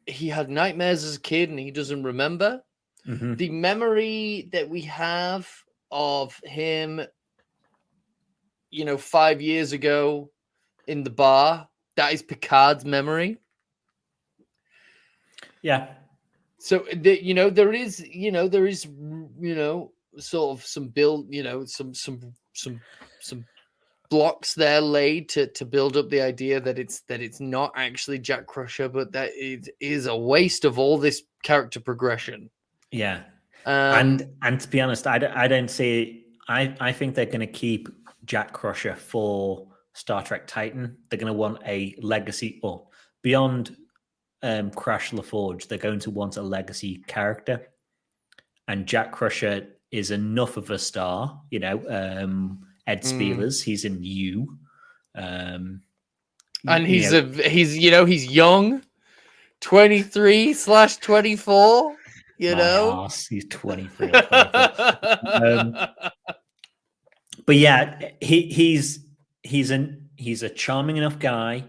he had nightmares as a kid and he doesn't remember. The memory that we have of him, you know, 5 years ago in the bar, that is Picard's memory. Yeah. So you know, there is sort of some build, you know, some blocks there laid to build up the idea that it's not actually Jack Crusher, but that it is a waste of all this character progression. Yeah. And to be honest, I don't see. I think they're going to keep Jack Crusher for Star Trek Titan. They're going to want a legacy, or beyond Crash LaForge, they're going to want a legacy character. And Jack Crusher is enough of a star, you know. Ed Spielers, he's in You. And he's young, 23/24. You know, ass, he's 23. But yeah, he's a charming enough guy,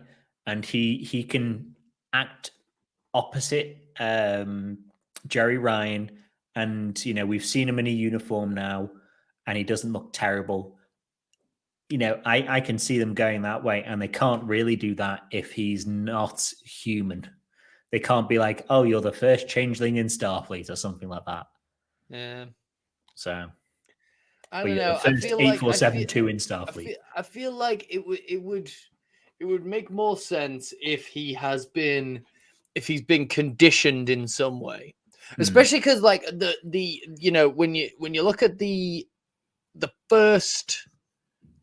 and he can act opposite Jerry Ryan, and you know, we've seen him in a uniform now, and he doesn't look terrible. You know, I can see them going that way, and they can't really do that if he's not human. They can't be like, oh, you're the first changeling in Starfleet or something like that. Yeah. So I don't know. The first 8472 in Starfleet. I feel like it would it would make more sense if he's been conditioned in some way, especially because like the when you look at the first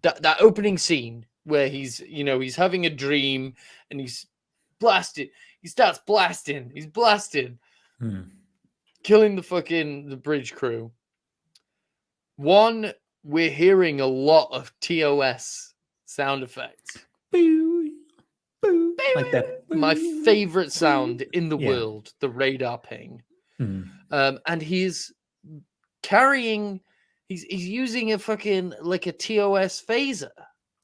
that opening scene where he's having a dream and he's blasted, he starts blasting, he's blasting, killing the bridge crew. One, we're hearing a lot of TOS sound effects. Like that. My favorite sound in the world, the radar ping. And he's carrying, he's using a fucking like a TOS phaser.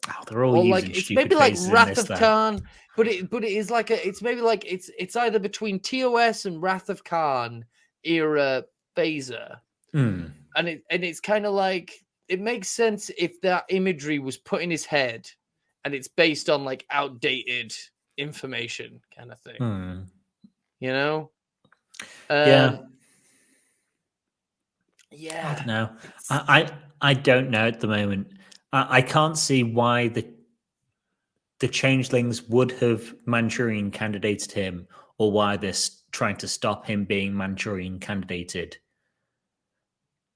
Oh, they're all or using like it's stupid maybe like phasers in Wrath this, of Khan, but it is like it's maybe like it's either between TOS and Wrath of Khan era phaser. And it's kind of like, it makes sense if that imagery was put in his head and it's based on like outdated information kind of thing. You know? Yeah. Yeah. I don't know. I don't know at the moment. I can't see why the changelings would have Manchurian candidated him, or why they're trying to stop him being Manchurian candidated.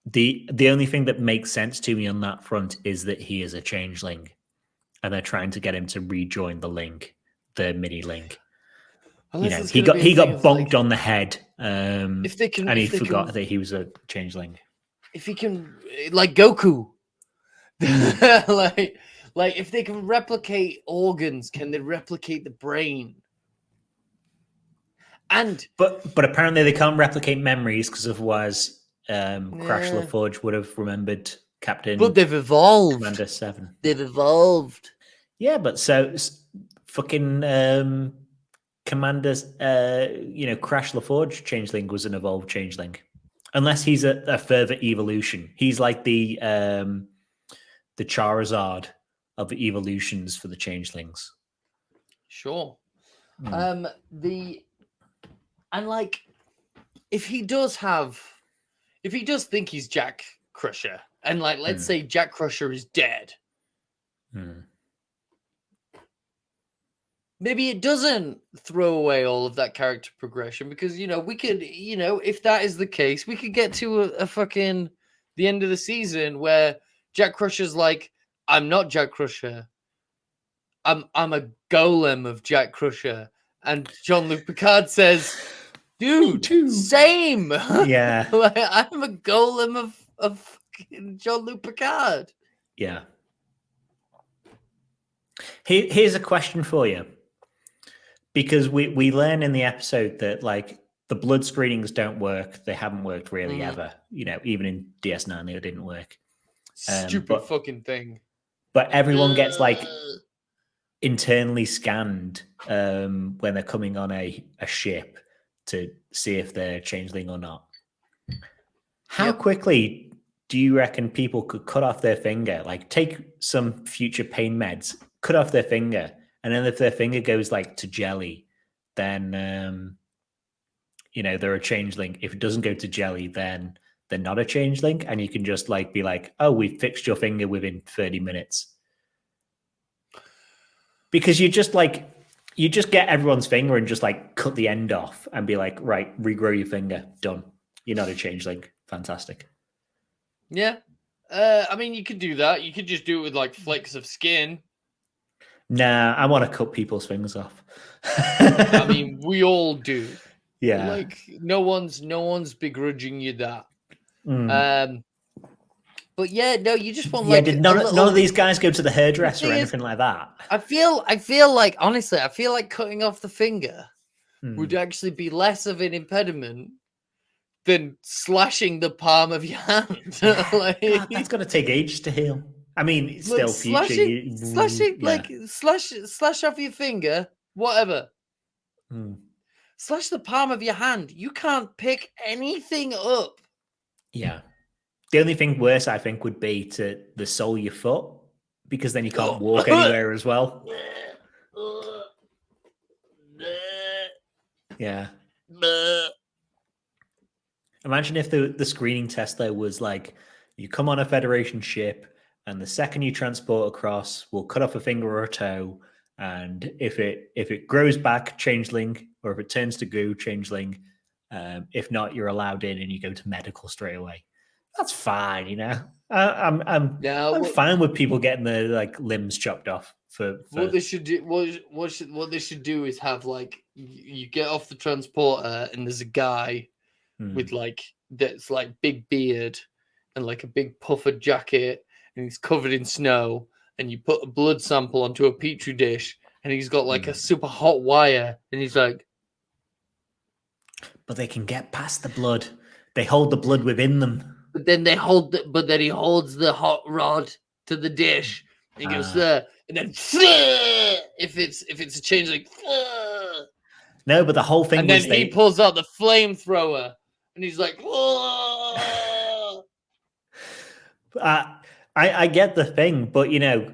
The only thing that makes sense to me on that front is that he is a changeling, and they're trying to get him to rejoin the link, the mini link. He got bonked on the head, and he forgot that he was a changeling. If he can, like Goku, like if they can replicate organs, can they replicate the brain? But apparently they can't replicate memories, because otherwise Crash LaForge would have remembered Captain. But they've evolved. Commander 7. They've evolved. Yeah, but so fucking Commander's, Crash LaForge changeling was an evolved changeling, unless he's a further evolution. He's like the Charizard of the evolutions for the changelings. Sure. And like, if he does think he's Jack Crusher, and like, let's say Jack Crusher is dead, maybe it doesn't throw away all of that character progression, because we could, if that is the case, we could get to a fucking the end of the season where Jack Crusher's like, I'm not Jack Crusher, I'm a golem of Jack Crusher, and Jean-Luc Picard says, dude, same. Yeah. Like, I'm a golem of Jean-Luc Picard. Yeah. Here's a question for you. Because we learn in the episode that like the blood screenings don't work. They haven't worked really ever. Even in DS9 they didn't work. Stupid fucking thing. But everyone gets like internally scanned when they're coming on a ship to see if they're changeling or not. How quickly do you reckon people could cut off their finger? Like, take some future pain meds, cut off their finger, and then if their finger goes like to jelly, then they're a changeling. If it doesn't go to jelly, then they're not a changeling, and you can just like be like, oh, we fixed your finger within 30 minutes. Because you just get everyone's finger and just like cut the end off and be like, right, regrow your finger, done. You're not a changeling. Fantastic. Yeah. I mean, you could do that. You could just do it with like flakes of skin. Nah, I want to cut people's fingers off. I mean, we all do. Yeah. Like, no one's begrudging you that. But yeah, no, you just want like did none of these guys go to the hairdresser or anything like that? I feel like, honestly, cutting off the finger would actually be less of an impediment than slashing the palm of your hand. Like, that's going to take ages to heal. I mean, it's still future. Slash off your finger, whatever. Slash the palm of your hand. You can't pick anything up. Yeah. The only thing worse, I think, would be to the sole of your foot, because then you can't walk anywhere as well. Yeah. Imagine if the screening test there was like, you come on a Federation ship, and the second you transport across, we'll cut off a finger or a toe, And if it grows back, changeling, or if it turns to goo, changeling. If not, you're allowed in and you go to medical straight away. That's fine, you know. I'm fine with people getting their like limbs chopped off for... What they should do, what they should do is have like you get off the transporter and there's a guy with like that's like big beard and like a big puffer jacket and he's covered in snow and you put a blood sample onto a petri dish and he's got like a super hot wire and he's like, but they can get past the blood. They hold the blood within them. But then he holds the hot rod to the dish and he goes there and then if it's a change like no, but the whole thing and was then he pulls out the flamethrower and he's like I get the thing, but you know,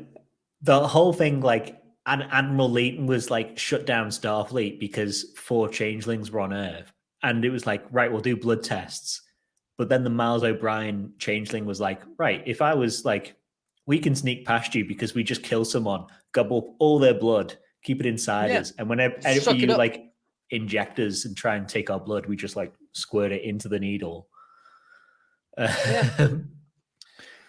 the whole thing, like, Admiral Leighton was like shut down Starfleet because 4 changelings were on Earth, and it was like, right, we'll do blood tests. But then the Miles O'Brien changeling was like, right, if I was like, we can sneak past you because we just kill someone, gobble up all their blood, keep it inside us, and whenever you like inject us and try and take our blood, we just like squirt it into the needle.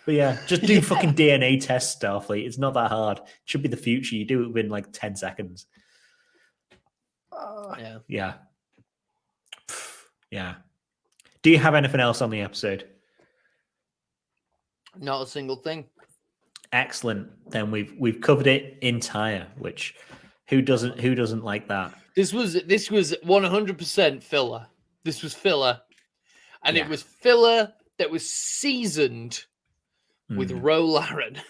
But yeah, just do fucking DNA tests, Starfleet. It's not that hard. It should be the future. You do it within like 10 seconds. Yeah. Do you have anything else on the episode? not a single thing. Excellent. Then we've covered it entire, which who doesn't like that? This was 100% filler. This was filler. And it was filler that was seasoned with Ro Laren.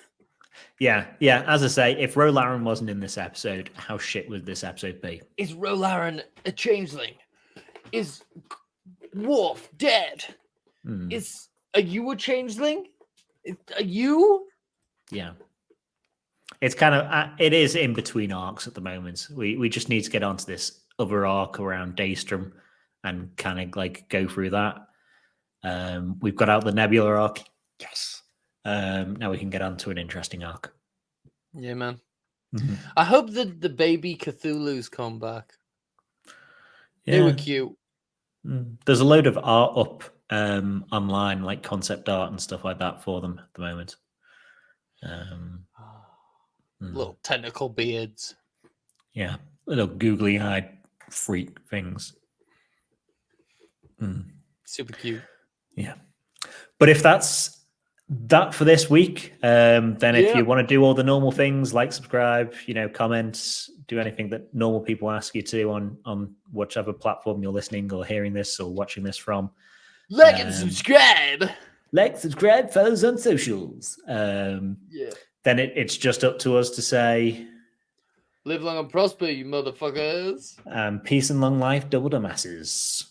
Yeah. As I say, if Ro Laren wasn't in this episode, how shit would this episode be? Is Ro Laren a changeling? Is Worf dead? Are you a changeling? Are you? Yeah. It's kind of it is in between arcs at the moment. We just need to get onto this other arc around Daystrom and kind of like go through that. We've got out the Nebula arc. Yes. Now we can get on to an interesting arc. Yeah, man. I hope that the baby Cthulhu's come back. Yeah. They were cute. There's a load of art up online, like concept art and stuff like that for them at the moment. Little tentacle beards. Yeah, little googly-eyed freak things. Super cute. Yeah. But if that's that for this week, then if you want to do all the normal things, like, subscribe, comments, do anything that normal people ask you to on whichever platform you're listening or hearing this or watching this from. Like and subscribe. Like, subscribe, follow us on socials. Then it's just up to us to say, live long and prosper, you motherfuckers. Peace and long life, double the masses.